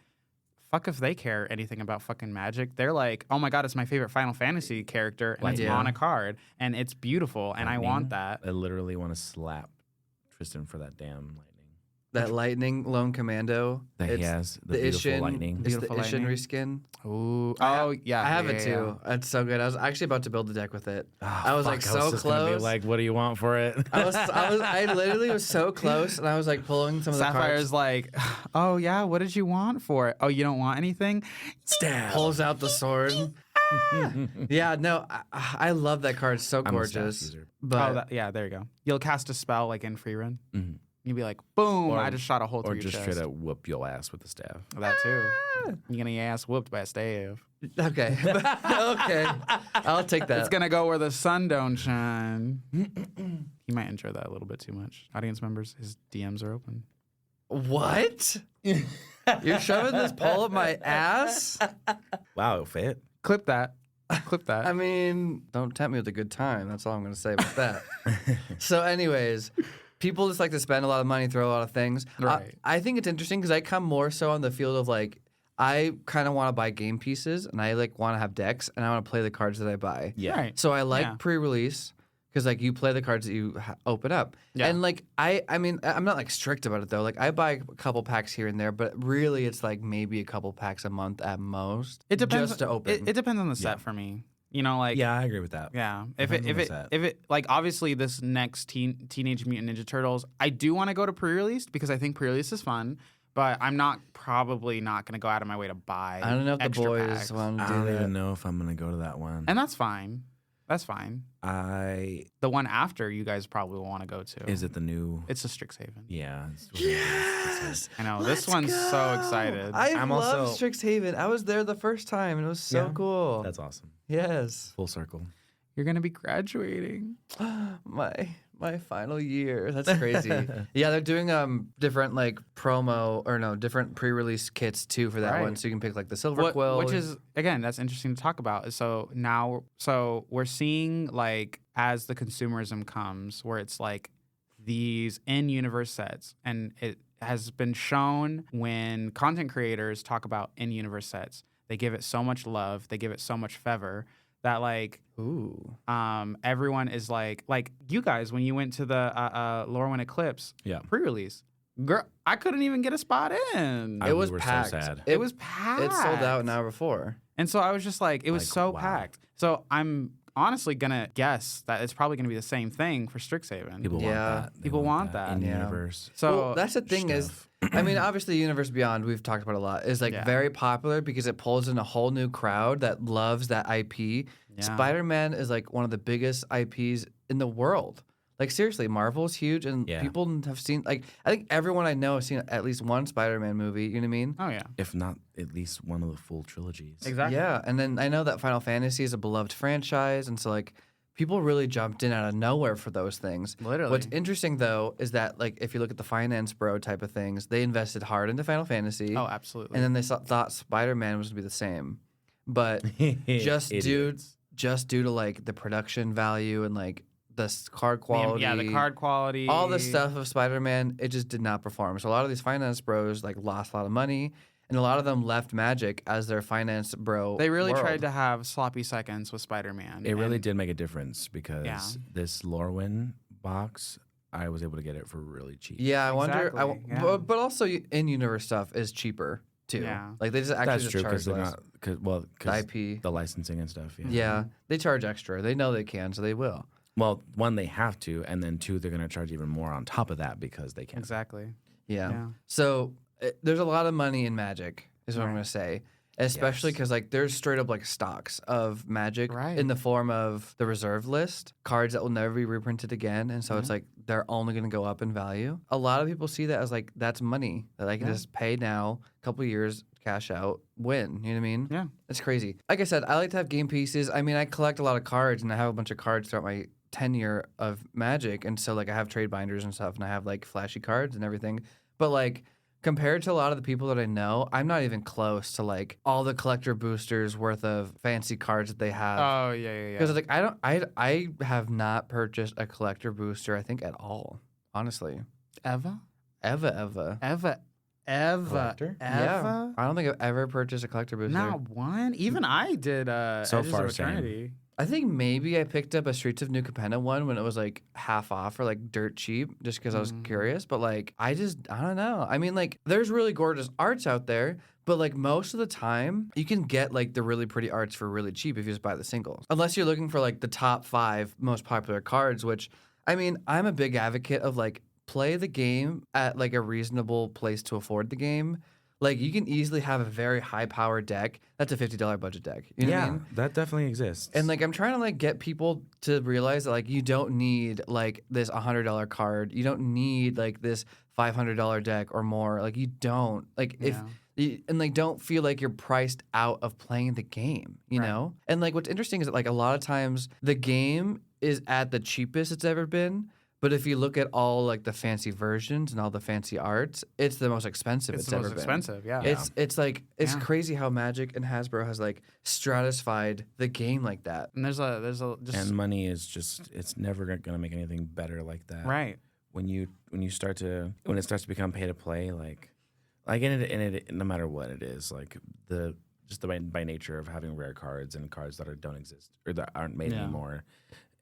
Speaker 1: fuck if they care anything about fucking Magic. They're like, oh my God, it's my favorite Final Fantasy character and it's
Speaker 2: Yeah.
Speaker 1: on a card and it's beautiful and I want that.
Speaker 3: I literally want to slap Tristan for that damn lightning.
Speaker 2: that lightning lone commando
Speaker 3: That he
Speaker 2: It's
Speaker 3: has the
Speaker 2: the
Speaker 3: beautiful
Speaker 2: Ishin.
Speaker 3: lightning.
Speaker 2: It's
Speaker 1: Beautiful
Speaker 2: the Ishin
Speaker 1: lightning.
Speaker 2: reskin.
Speaker 1: Ooh.
Speaker 2: I
Speaker 1: Oh, yeah.
Speaker 2: I have
Speaker 1: yeah,
Speaker 2: it
Speaker 1: yeah,
Speaker 2: too. It's so good. I was actually about to build the deck with it.
Speaker 3: Oh,
Speaker 2: I was like
Speaker 3: fuck,
Speaker 2: so
Speaker 3: just gonna be
Speaker 2: close.
Speaker 3: like, what do you want for it?
Speaker 2: I literally was so close, and I was like pulling some of the
Speaker 1: Sapphire's
Speaker 2: cards.
Speaker 1: like, oh yeah, what did you want for it? Oh, you don't want anything?
Speaker 3: Stab.
Speaker 2: Pulls out the sword. Yeah, no, I love that card. It's so
Speaker 3: I'm a staff
Speaker 2: gorgeous.
Speaker 3: user.
Speaker 2: But
Speaker 1: Yeah, there you go. You'll cast a spell like in free run.
Speaker 3: Mhm.
Speaker 1: You'll be like, boom,
Speaker 3: Or-
Speaker 1: I just shot a hole through
Speaker 3: Or
Speaker 1: your
Speaker 3: just
Speaker 1: chest.
Speaker 3: straight up whoop your ass with the staff.
Speaker 1: That too. You're gonna get your ass whooped by a staff.
Speaker 2: okay, okay, I'll take that.
Speaker 1: It's gonna go where the sun don't shine. He might enjoy that a little bit too much. Audience members, his DMs are open.
Speaker 2: What? You're shoving this pole up my ass?
Speaker 3: Wow, it fit.
Speaker 1: Clip that. Clip that.
Speaker 2: I mean, don't tempt me with a good time. That's all I'm going to say about that. So, anyways, people just like to spend a lot of money, throw a lot of things.
Speaker 1: Right.
Speaker 2: I think it's interesting because I come more so on the field of like, I kind of want to buy game pieces and I like want to have decks and I want to play the cards that I buy.
Speaker 3: Yeah.
Speaker 1: Right.
Speaker 2: So I like
Speaker 1: Yeah.
Speaker 2: pre-release because like you play the cards that you open up.
Speaker 1: Yeah.
Speaker 2: And like I mean I'm not like strict about it though. Like I buy a couple packs here and there, but really it's like maybe a couple packs a month at most.
Speaker 1: It depends.
Speaker 2: Just to open.
Speaker 1: It depends on the set for me. You know, like
Speaker 3: Yeah, I agree with that.
Speaker 1: Yeah.
Speaker 3: Depends on the
Speaker 1: If it like obviously this next Teenage Mutant Ninja Turtles, I do want to go to pre-released because I think pre-release is fun, but I'm probably not going to go out of my way to buy.
Speaker 2: I don't know if the
Speaker 1: extra
Speaker 2: boys
Speaker 1: packs.
Speaker 2: want to
Speaker 3: I
Speaker 2: do
Speaker 3: don't
Speaker 2: that.
Speaker 3: even know if I'm gonna go to that one.
Speaker 1: And that's fine. That's fine.
Speaker 3: I
Speaker 1: The one after you guys probably will want to go to.
Speaker 3: is it the new?
Speaker 1: It's a Strixhaven.
Speaker 3: Yeah.
Speaker 2: Yes.
Speaker 1: I know. This one's so excited.
Speaker 2: I'm love
Speaker 3: also-
Speaker 2: Strixhaven. I was there the first time and it was so
Speaker 3: Yeah.
Speaker 2: cool.
Speaker 3: That's awesome.
Speaker 2: Yes.
Speaker 3: Full circle.
Speaker 1: You're going to be graduating.
Speaker 2: My final year. That's crazy. Yeah, they're doing different like different pre-release kits too for that
Speaker 1: Right.
Speaker 2: one. So you can pick like the silver quill.
Speaker 1: Which is, again, that's interesting to talk about. So now, we're seeing like as the consumerism comes, where it's like these in-universe sets, and it has been shown when content creators talk about in-universe sets, they give it so much love, they give it so much favor that like everyone is like you guys when you went to the Lorwyn Eclipse
Speaker 3: Yeah.
Speaker 1: pre-release. Girl, I couldn't even get a spot in.
Speaker 2: It was
Speaker 3: we were
Speaker 2: packed.
Speaker 3: so sad.
Speaker 1: It was packed.
Speaker 2: It sold out an hour before.
Speaker 1: And so I was just like, it was
Speaker 3: Like,
Speaker 1: so
Speaker 3: wow.
Speaker 1: packed. So I'm honestly gonna guess that it's probably gonna be the same thing for Strixhaven.
Speaker 3: People
Speaker 2: Yeah.
Speaker 3: want that. They
Speaker 1: People want that.
Speaker 3: in
Speaker 2: Yeah.
Speaker 3: universe.
Speaker 1: So
Speaker 2: Well, that's the thing is,
Speaker 3: stuff.
Speaker 2: I mean, obviously, Universe Beyond, we've talked about a lot, is like
Speaker 1: Yeah.
Speaker 2: very popular because it pulls in a whole new crowd that loves that IP.
Speaker 1: Yeah.
Speaker 2: Spider-Man is like one of the biggest IPs in the world. Like seriously, Marvel's huge, and
Speaker 3: Yeah.
Speaker 2: people have seen. Like I think everyone I know has seen at least one Spider-Man movie. You know what I mean?
Speaker 1: Oh yeah,
Speaker 3: If not at least one of the full trilogies.
Speaker 1: exactly.
Speaker 2: Yeah, and then I know that Final Fantasy is a beloved franchise, and so like people really jumped in out of nowhere for those things.
Speaker 1: Literally.
Speaker 2: What's interesting though is that like if you look at the finance bro type of things, they invested hard into Final Fantasy.
Speaker 1: Oh, absolutely.
Speaker 2: And then they thought Spider-Man was gonna be the same, but just due to like the production value and like the card quality,
Speaker 1: the card quality,
Speaker 2: all the stuff of Spider-Man, it just did not perform. So a lot of these finance bros like lost a lot of money, and a lot of them left Magic as their finance bro.
Speaker 1: They really
Speaker 2: world.
Speaker 1: tried to have sloppy seconds with Spider-Man.
Speaker 3: It really
Speaker 1: and-
Speaker 3: did make a difference because
Speaker 1: Yeah.
Speaker 3: this Lorwyn box, I was able to get it for really cheap.
Speaker 2: Yeah, I wonder.
Speaker 1: Exactly, yeah.
Speaker 2: But also in-universe stuff is cheaper too.
Speaker 1: Yeah.
Speaker 2: Like they just actually
Speaker 3: That's
Speaker 2: just
Speaker 3: true
Speaker 2: charge
Speaker 3: because they're
Speaker 2: less.
Speaker 3: not because
Speaker 2: The
Speaker 3: because
Speaker 2: IP.
Speaker 3: the licensing and stuff. Yeah.
Speaker 2: Yeah, they charge extra. They know they can, so they will.
Speaker 3: Well, one, they have to, and then two, they're going to charge even more on top of that because they can.
Speaker 1: Exactly.
Speaker 2: Yeah.
Speaker 1: Yeah.
Speaker 2: So there's a lot of money in Magic, is what I'm
Speaker 1: Right.
Speaker 2: gonna say. Especially
Speaker 3: Yes.
Speaker 2: because like there's straight up like stocks of Magic
Speaker 1: Right.
Speaker 2: in the form of the reserve list, cards that will never be reprinted again, and so it's like they're only gonna go up in value. A lot of people see that as like that's money that I can
Speaker 1: Yeah.
Speaker 2: just pay now, a couple years, cash out, win. You know what I mean?
Speaker 1: Yeah.
Speaker 2: It's crazy. Like I said, I like to have game pieces. I mean, I collect a lot of cards, and I have a bunch of cards throughout my tenure of Magic, and so like I have trade binders and stuff, and I have like flashy cards and everything. But like compared to a lot of the people that I know, I'm not even close to like all the collector boosters worth of fancy cards that they have.
Speaker 1: Oh yeah, yeah, yeah.
Speaker 2: Because like I have not purchased a collector booster, I think, at all. Honestly,
Speaker 1: Eva,
Speaker 2: Eva.
Speaker 3: Collector?
Speaker 2: Yeah, I don't think I've ever purchased a collector booster.
Speaker 1: Not one. Even I did.
Speaker 3: So
Speaker 1: Edges
Speaker 3: far,
Speaker 1: of
Speaker 3: same.
Speaker 1: Eternity.
Speaker 2: I think maybe I picked up a Streets of New Capenna one when it was like half off or like dirt cheap just because I was curious. But like, I don't know. I mean, like, there's really gorgeous arts out there, but like most of the time, you can get like the really pretty arts for really cheap if you just buy the singles. Unless you're looking for like the top 5 most popular cards, which I mean, I'm a big advocate of like play the game at like a reasonable place to afford the game. Like you can easily have a very high powered deck. That's a $50 budget deck. You know what I mean?
Speaker 3: that definitely exists.
Speaker 2: And like I'm trying to like get people to realize that like you don't need like this $100 card. You don't need like this $500 deck or more. Like you don't like if and like don't feel like you're priced out of playing the game, you know? And like what's interesting is that like a lot of times the game is at the cheapest it's ever been. But if you look at all like the fancy versions and all the fancy arts, it's the most expensive it's
Speaker 1: the
Speaker 2: ever
Speaker 1: most
Speaker 2: been.
Speaker 1: expensive. Yeah.
Speaker 2: It's like it's
Speaker 1: Yeah.
Speaker 2: crazy how Magic and Hasbro has like stratified the game like that.
Speaker 1: And there's a just
Speaker 3: and money is just, it's never going to make anything better like that.
Speaker 1: right.
Speaker 3: When it starts to become pay to play, like in it, no matter what it is, like by nature of having rare cards and cards that don't exist or that aren't made anymore,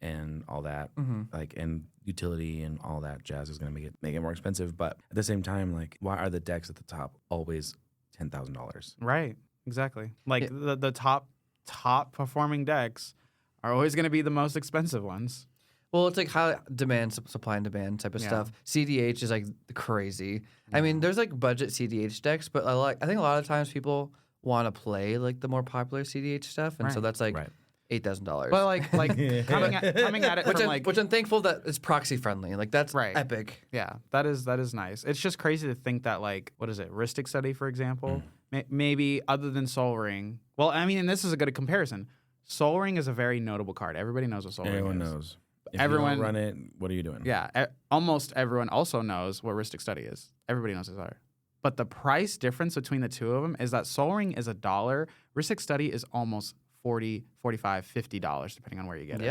Speaker 3: and all that, like and utility and all that jazz is going to make it more expensive. But at the same time, like, why are the decks at the top always $10,000?
Speaker 1: Right. Exactly. Like the top performing decks are always going to be the most expensive ones.
Speaker 2: Well, it's like high demand, supply and demand type of
Speaker 1: Yeah.
Speaker 2: stuff. CDH is like crazy. I mean, there's like budget CDH decks, but I think a lot of times people want to play like the more popular CDH stuff, and so
Speaker 1: Right.
Speaker 2: that's like
Speaker 3: Right.
Speaker 2: $8,000.
Speaker 1: But like coming at it
Speaker 2: which
Speaker 1: from
Speaker 2: I'm,
Speaker 1: like
Speaker 2: which I'm thankful that it's proxy friendly. Like that's
Speaker 1: Right.
Speaker 2: epic.
Speaker 1: yeah, that is nice. It's just crazy to think that like what is it, Ristic Study for example, maybe other than Soul Ring. Well, I mean, and this is a good comparison. Soul Ring is a very notable card. Everybody knows what Soul
Speaker 3: Everyone
Speaker 1: Ring is.
Speaker 3: knows. If
Speaker 1: Everyone-
Speaker 3: you don't run it, what are you doing?
Speaker 1: Yeah, almost everyone also knows what Ristic Study is. Everybody knows this art. But the price difference between the two of them is that Soul Ring is $1. Ristic Study is almost $40, $45, $50 depending on where you get it.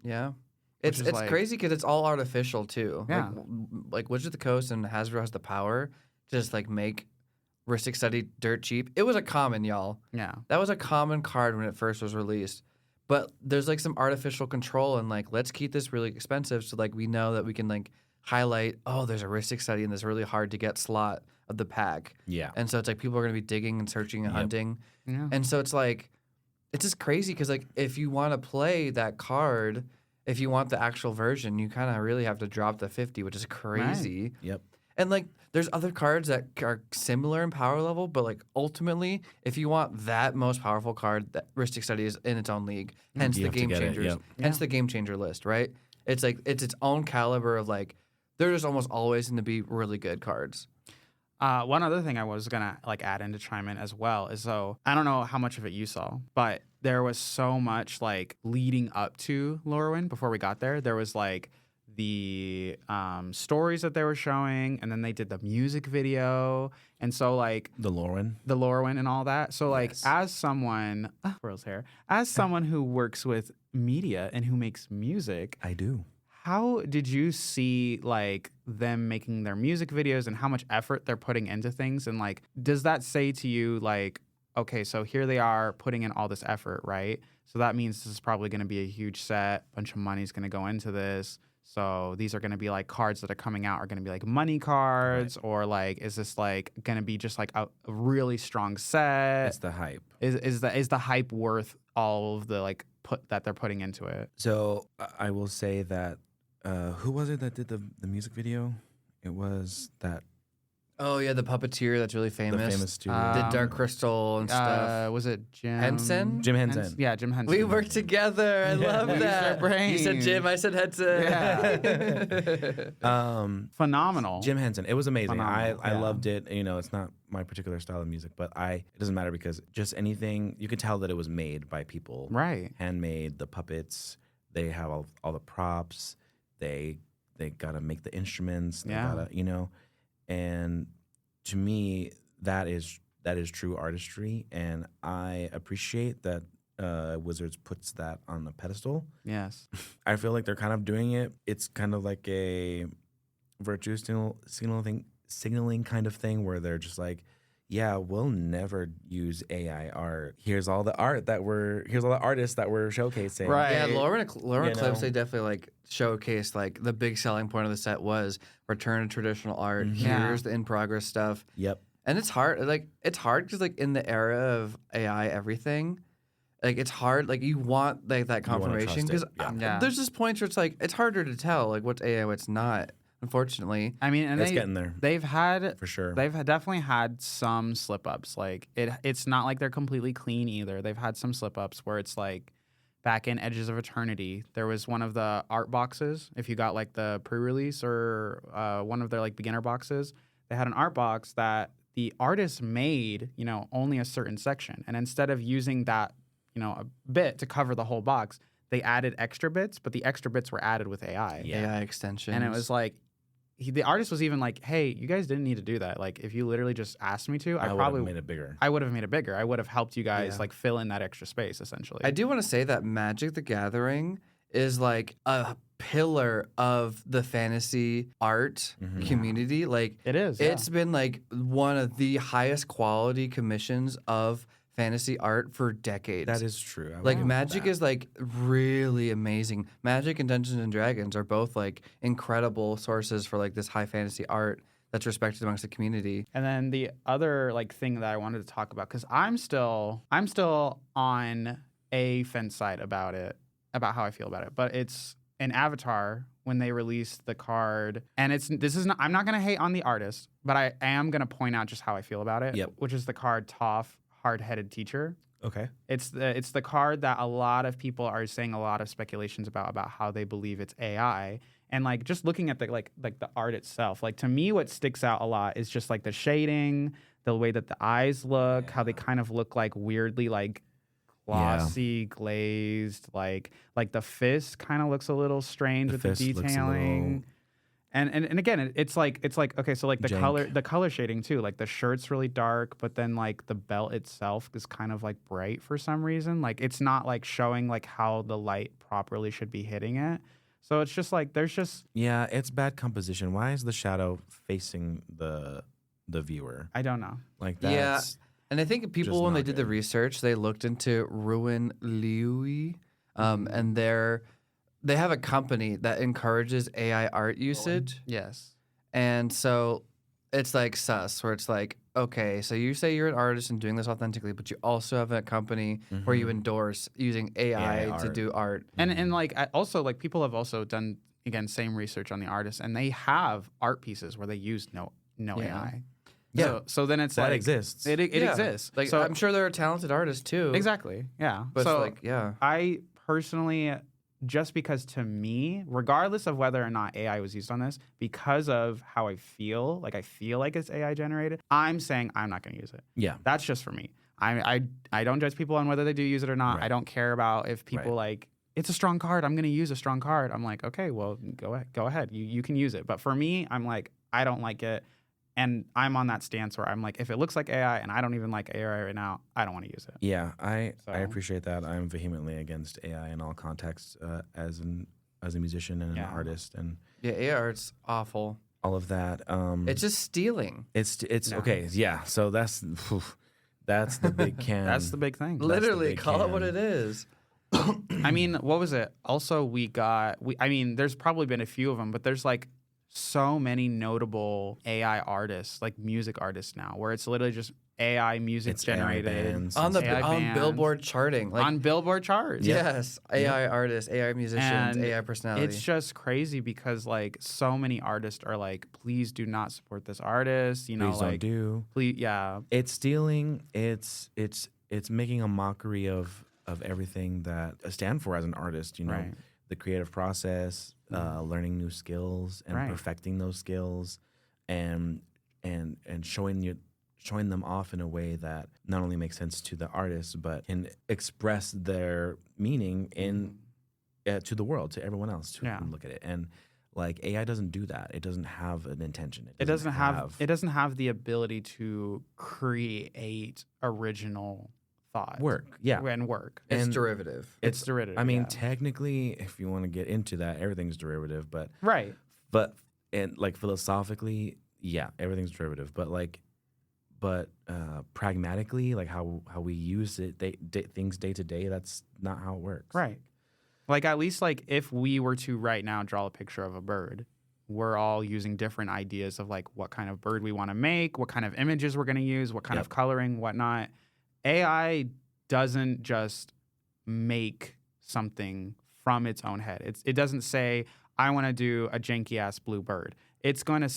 Speaker 2: Yeah.
Speaker 1: Which
Speaker 2: It's
Speaker 1: is like-
Speaker 2: crazy because it's all artificial too.
Speaker 1: Yeah.
Speaker 2: Like Wizards of the Coast and Hasbro has the power to just like make Ristic Study dirt cheap. It was a common, y'all.
Speaker 1: Yeah.
Speaker 2: That was a common card when it first was released. But there's like some artificial control and like let's keep this really expensive so like we know that we can like highlight, oh, there's a heuristic study in this really hard to get slot of the pack.
Speaker 3: Yeah.
Speaker 2: And so it's like people are going to be digging and searching and hunting.
Speaker 1: Yeah.
Speaker 2: And so it's like, it's just crazy because like if you want to play that card, if you want the actual version, you kind of really have to drop the 50, which is crazy.
Speaker 3: Yep.
Speaker 2: And like there's other cards that are similar in power level, but like ultimately, if you want that most powerful card, that heuristic study is in its own league. Hence
Speaker 3: You
Speaker 2: the
Speaker 3: have to
Speaker 2: game
Speaker 3: get it,
Speaker 2: changers.
Speaker 3: yep.
Speaker 2: Hence the game changer list, right? It's like it's its own caliber of like there's almost always going to be really good cards.
Speaker 1: One other thing I was gonna like add in to chime in as well is so I don't know how much of it you saw, but there was so much like leading up to Lorwyn before we got there. There was like the stories that they were showing, and then they did the music video, and so like
Speaker 3: The Lorwyn.
Speaker 1: and all that. So like
Speaker 3: Yes.
Speaker 1: as someone, Rose hair, as someone who works with media and who makes music,
Speaker 3: I do.
Speaker 1: how did you see like them making their music videos and how much effort they're putting into things? And like, does that say to you like, okay, so here they are putting in all this effort, right? So that means this is probably going to be a huge set, bunch of money's going to go into this. So these are going to be like cards that are coming out are going to be like money cards, or like is this like going to be just like a really strong set?
Speaker 3: It's the hype.
Speaker 1: Is the hype worth all of the like put that they're putting into it?
Speaker 3: So I will say that who was it that did the music video? It was that
Speaker 2: Oh yeah, the puppeteer that's really famous.
Speaker 3: the famous studio.
Speaker 2: Did Dark Crystal and stuff.
Speaker 1: Was it Jim
Speaker 2: Henson?
Speaker 3: Jim Henson.
Speaker 1: Yeah, Jim Henson.
Speaker 2: We worked together. I love
Speaker 1: We used
Speaker 2: that.
Speaker 1: our
Speaker 2: You said
Speaker 1: brains.
Speaker 2: Jim, I said Henson.
Speaker 1: Phenomenal.
Speaker 3: Jim Henson. It was amazing.
Speaker 1: Phenomenal,
Speaker 3: I
Speaker 1: yeah.
Speaker 3: loved it. You know, it's not my particular style of music, but it doesn't matter because just anything, you could tell that it was made by people.
Speaker 1: Right.
Speaker 3: Handmade, the puppets, they have all the props. They got to make the instruments. They
Speaker 1: Yeah.
Speaker 3: gotta, you know, and to me, that is true artistry, and I appreciate that Wizards puts that on a pedestal.
Speaker 1: Yes.
Speaker 3: I feel like they're kind of doing it. It's kind of like a virtue signaling kind of thing where they're just like, yeah, we'll never use AI art. Here's all the artists that we're showcasing.
Speaker 1: Right.
Speaker 2: Yeah, Lauren
Speaker 3: You
Speaker 2: Eclipse,
Speaker 3: know?
Speaker 2: they definitely like showcased like the big selling point of the set was return to traditional art. Here's the in progress stuff.
Speaker 3: Yep.
Speaker 2: And it's hard. Like it's hard because like in the era of AI everything, like it's hard. Like you want like that
Speaker 3: wanna
Speaker 2: confirmation
Speaker 3: trust
Speaker 2: because
Speaker 3: it,
Speaker 1: yeah.
Speaker 2: there's just points where it's like it's harder to tell like what's AI, what's not. Unfortunately,
Speaker 1: I mean, and
Speaker 3: It's getting there.
Speaker 1: They've had
Speaker 3: For sure.
Speaker 1: They've definitely had some slip ups. Like it's not like they're completely clean either. They've had some slip ups where it's like back in Edges of Eternity, there was one of the art boxes. If you got like the pre-release or one of their like beginner boxes, they had an art box that the artist made, you know, only a certain section, and instead of using that, you know, a bit to cover the whole box, they added extra bits, but the extra bits were added with AI.
Speaker 3: Yeah.
Speaker 2: AI extensions.
Speaker 1: And it was like, the artist was even like, "Hey, you guys didn't need to do that. Like, if you literally just asked me to,
Speaker 3: I
Speaker 1: I
Speaker 3: would
Speaker 1: probably
Speaker 3: have made it bigger.
Speaker 1: I would have made it bigger. I would have helped you guys
Speaker 2: Yeah.
Speaker 1: like fill in that extra space, essentially."
Speaker 2: I do want to say that Magic the Gathering is like a pillar of the fantasy art community. Like
Speaker 1: It is.
Speaker 2: it's been like one of the highest quality commissions of fantasy art for decades.
Speaker 3: That is true. I
Speaker 2: Like
Speaker 3: would
Speaker 2: Magic
Speaker 3: that.
Speaker 2: is like really amazing. Magic and Dungeons and Dragons are both like incredible sources for like this high fantasy art that's respected amongst the community.
Speaker 1: And then the other like thing that I wanted to talk about, because I'm still on a fence side about it, about how I feel about it. But it's an Avatar when they released the card, and I'm not gonna hate on the artist, but I am gonna point out just how I feel about it.
Speaker 3: Yep.
Speaker 1: Which is the card Toph, Hard-Headed Teacher.
Speaker 3: Okay.
Speaker 1: It's the card that a lot of people are saying a lot of speculations about how they believe it's AI. And like just looking at the like the art itself, like to me what sticks out a lot is just like the shading, the way that the eyes look, how they kind of look like weirdly like glossy, glazed, like the fist kind of looks a little strange
Speaker 3: The
Speaker 1: with the
Speaker 3: fist looks a
Speaker 1: detailing. And again, it's like okay, so like the
Speaker 3: Jank.
Speaker 1: color shading too, like the shirt's really dark, but then like the belt itself is kind of like bright for some reason. Like it's not like showing like how the light properly should be hitting it. So it's just like there's just
Speaker 3: Yeah, it's bad composition. Why is the shadow facing the viewer?
Speaker 1: I don't know.
Speaker 3: Like
Speaker 2: Yeah.
Speaker 3: that's
Speaker 2: And I think people,
Speaker 3: just
Speaker 2: when they
Speaker 3: not
Speaker 2: did the
Speaker 3: good.
Speaker 2: research, they looked into Ruin Liu, and they have a company that encourages AI art usage.
Speaker 1: Yes.
Speaker 2: And so it's like sus, where it's like, okay, so you say you're an artist and doing this authentically, but you also have a company where you endorse using AI to
Speaker 3: art.
Speaker 2: do art.
Speaker 1: And like also like people have also done again same research on the artists, and they have art pieces where they use no AI.
Speaker 3: Yeah.
Speaker 1: So then it's
Speaker 3: That
Speaker 1: like
Speaker 3: exists.
Speaker 1: It exists.
Speaker 2: Like,
Speaker 1: so
Speaker 2: I'm sure there are talented artists too.
Speaker 1: exactly. Yeah.
Speaker 2: But
Speaker 1: so
Speaker 2: it's like, yeah.
Speaker 1: I personally, just because to me, regardless of whether or not AI was used on this, because of how I feel like it's AI generated, I'm saying I'm not going to use it.
Speaker 3: Yeah.
Speaker 1: That's just for me. I don't judge people on whether they do use it or not.
Speaker 3: Right.
Speaker 1: I don't care about if people like, it's a strong card, I'm going to use a strong card. I'm like, okay, well, go ahead. You can use it. But for me, I'm like, I don't like it. And I'm on that stance where I'm like, if it looks like AI and I don't even like AI right now, I don't want to use it.
Speaker 3: Yeah, I
Speaker 1: So-
Speaker 3: appreciate that. I'm vehemently against AI in all contexts as a musician and an artist and
Speaker 2: Yeah, AI art's awful.
Speaker 3: all of that.
Speaker 2: It's just stealing.
Speaker 3: It's
Speaker 1: No.
Speaker 3: okay. Yeah, so that's the big can.
Speaker 1: That's the big thing.
Speaker 2: Literally,
Speaker 3: big
Speaker 2: call it what
Speaker 3: can.
Speaker 2: it is.
Speaker 1: I mean, what was it? Also, I mean, there's probably been a few of them, but there's like so many notable AI artists, like music artists now, where it's literally just AI music
Speaker 3: It's AI
Speaker 1: generated
Speaker 3: bands
Speaker 2: On the
Speaker 1: AI
Speaker 2: on
Speaker 1: bands.
Speaker 2: Billboard charting. Like,
Speaker 1: on Billboard charts.
Speaker 2: yes, AI artists, AI musicians,
Speaker 1: And
Speaker 2: AI personality.
Speaker 1: it's just crazy because like so many artists are like, please do not support this artist. You know,
Speaker 3: Please
Speaker 1: like
Speaker 3: don't do.
Speaker 1: please, yeah,
Speaker 3: It's stealing. It's making a mockery of everything that I stand for as an artist. You know,
Speaker 1: Right.
Speaker 3: the creative process, learning new skills and
Speaker 1: Right.
Speaker 3: perfecting those skills, and showing them off in a way that not only makes sense to the artist but can express their meaning in to the world, to everyone else who can look at it. And like AI doesn't do that. It doesn't have an intention.
Speaker 1: it doesn't have the ability to create original thought
Speaker 3: work. Yeah.
Speaker 1: and work.
Speaker 2: it's
Speaker 3: and
Speaker 2: derivative.
Speaker 1: It's derivative.
Speaker 3: I mean,
Speaker 1: yeah.
Speaker 3: technically, if you want to get into that, everything's derivative. But
Speaker 1: Right.
Speaker 3: and like philosophically, yeah, everything's derivative. But pragmatically, like how we use it, things day to day, that's not how it works.
Speaker 1: Right. Like at least like if we were to right now draw a picture of a bird, we're all using different ideas of like what kind of bird we want to make, what kind of images we're going to use, what kind of coloring, whatnot. AI doesn't just make something from its own head. It doesn't say, I want to do a janky ass blue bird. It's gonna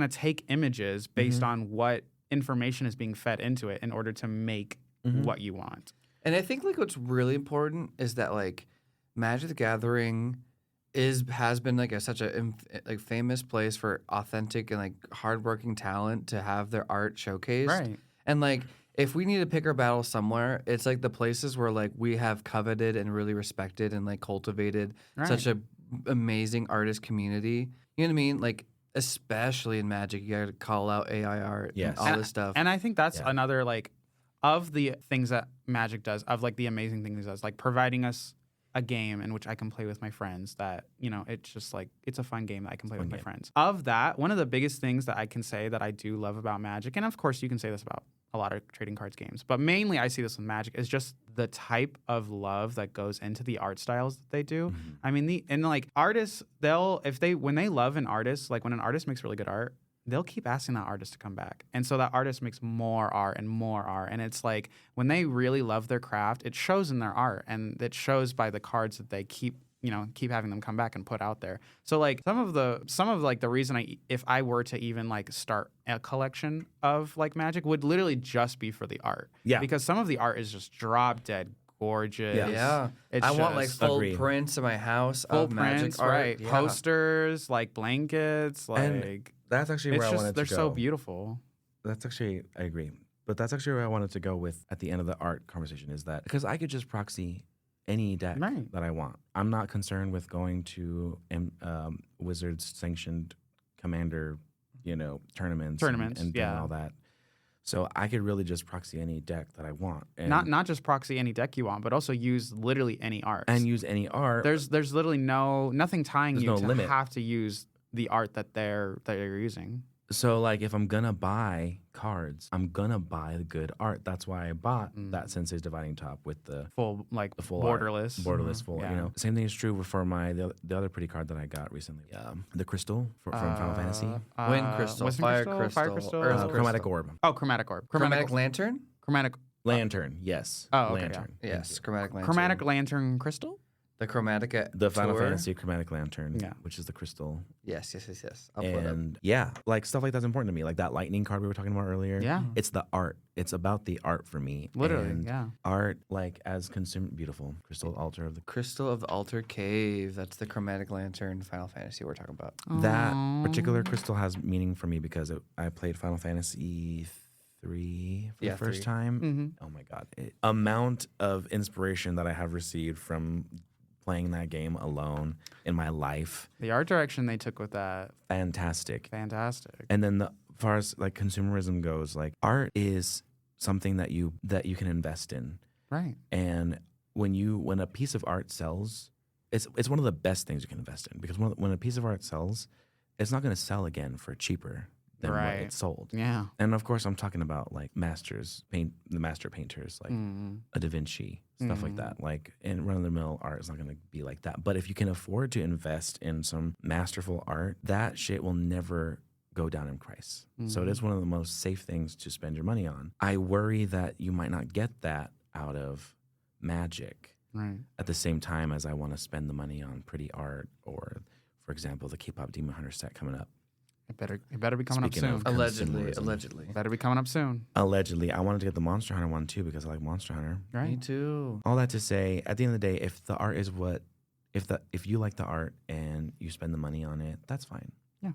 Speaker 1: take images based on what information is being fed into it in order to make what you want.
Speaker 2: And I think like what's really important is that like Magic the Gathering has been like such a like famous place for authentic and like hardworking talent to have their art showcased.
Speaker 1: Right.
Speaker 2: And like if we need to pick our battle somewhere, it's like the places where like we have coveted and really respected and like cultivated such a amazing artist community. You know what I mean? Like especially in Magic, you got to call out AI art and all this stuff.
Speaker 1: And I think that's another like of the things that Magic does, of like the amazing things it does, like providing us a game in which I can play with my friends that, you know, it's just like, it's a fun game that I can play with my friends. Of that, one of the biggest things that I can say that I do love about Magic, and of course you can say this about a lot of trading cards games, but mainly I see this with Magic, is just the type of love that goes into the art styles that they do. I mean, like artists, when they love an artist, like when an artist makes really good art, they'll keep asking that artist to come back. And so that artist makes more art and more art. And it's like when they really love their craft, it shows in their art, and it shows by the cards that they keep having them come back and put out there. So like some of the reason if I were to even like start a collection of like Magic would literally just be for the art.
Speaker 3: Yeah.
Speaker 1: Because some of the art is just drop dead gorgeous.
Speaker 2: Yeah.
Speaker 1: It's
Speaker 2: I want like
Speaker 1: just
Speaker 2: full
Speaker 3: Agreed.
Speaker 2: prints in my house
Speaker 1: full
Speaker 2: of Magic
Speaker 1: prints,
Speaker 2: art.
Speaker 1: right?
Speaker 2: Yeah.
Speaker 1: Posters, like blankets,
Speaker 3: And
Speaker 1: like
Speaker 3: that's actually where I wanted to go.
Speaker 1: they're so beautiful.
Speaker 3: That's actually, I agree. But that's actually where I wanted to go with at the end of the art conversation, is that because I could just proxy any deck that I want. I'm not concerned with going to Wizards sanctioned Commander, tournaments and doing all that. So I could really just proxy any deck that I want. And
Speaker 1: Not just proxy any deck you want, but also use literally any art.
Speaker 3: and use any art.
Speaker 1: There's literally nothing tying
Speaker 3: There's
Speaker 1: you
Speaker 3: no
Speaker 1: to
Speaker 3: limit.
Speaker 1: have to use the art that they're using.
Speaker 3: So, like, if I'm gonna buy cards, I'm gonna buy the good art. That's why I bought that Sensei's Dividing Top with the
Speaker 1: full, like,
Speaker 3: the full
Speaker 1: borderless.
Speaker 3: art. Borderless, full.
Speaker 1: Yeah.
Speaker 3: You know, same thing is true for the other pretty card that I got recently. The crystal from Final Fantasy.
Speaker 2: Wind crystal, fire crystal, earth crystal.
Speaker 3: Chromatic orb.
Speaker 1: Oh, chromatic orb.
Speaker 2: Chromatic lantern?
Speaker 1: Chromatic.
Speaker 3: Lantern. Yes.
Speaker 1: Oh, okay,
Speaker 3: lantern.
Speaker 2: Yes, chromatic lantern.
Speaker 1: Chromatic lantern crystal.
Speaker 2: The chromatic
Speaker 3: The Final
Speaker 2: tour.
Speaker 3: Fantasy chromatic lantern.
Speaker 1: Yeah.
Speaker 3: Which is the crystal.
Speaker 2: Yes. I'll pull it up.
Speaker 3: And yeah, like stuff like that's important to me. Like that lightning card we were talking about earlier.
Speaker 1: Yeah.
Speaker 3: It's the art. It's about the art for me.
Speaker 1: Literally,
Speaker 3: And
Speaker 1: yeah.
Speaker 3: art, like as consumer, beautiful. Crystal altar of the.
Speaker 2: Crystal of the Altar Cave. That's the chromatic lantern Final Fantasy we're talking about.
Speaker 3: That particular crystal has meaning for me because I played Final Fantasy 3 for the first
Speaker 2: 3.
Speaker 3: time. Oh my God. Amount of inspiration that I have received from playing that game alone in my life.
Speaker 1: The art direction they took with that,
Speaker 3: Fantastic.
Speaker 1: fantastic.
Speaker 3: And then as far as like consumerism goes, like art is something that you can invest in.
Speaker 1: Right.
Speaker 3: And when a piece of art sells, it's one of the best things you can invest in because when a piece of art sells, it's not going to sell again for cheaper than what
Speaker 1: Right.
Speaker 3: it sold.
Speaker 1: Yeah.
Speaker 3: And of course, I'm talking about like the master painters, like a Da Vinci, stuff like that. Like, in run-of-the-mill art is not going to be like that. But if you can afford to invest in some masterful art, that shit will never go down in price. So it is one of the most safe things to spend your money on. I worry that you might not get that out of Magic
Speaker 1: Right.
Speaker 3: at the same time as I want to spend the money on pretty art or, for example, the K-pop Demon Hunter set coming up.
Speaker 1: It better be coming
Speaker 3: Speaking
Speaker 1: up
Speaker 3: of
Speaker 1: soon.
Speaker 3: consumerism.
Speaker 2: Allegedly.
Speaker 1: Better be coming up soon.
Speaker 3: Allegedly, I wanted to get the Monster Hunter one too because I like Monster Hunter.
Speaker 1: Right.
Speaker 2: Me too.
Speaker 3: All that to say, at the end of the day, if the art is if you like the art and you spend the money on it, that's fine.
Speaker 1: Yeah.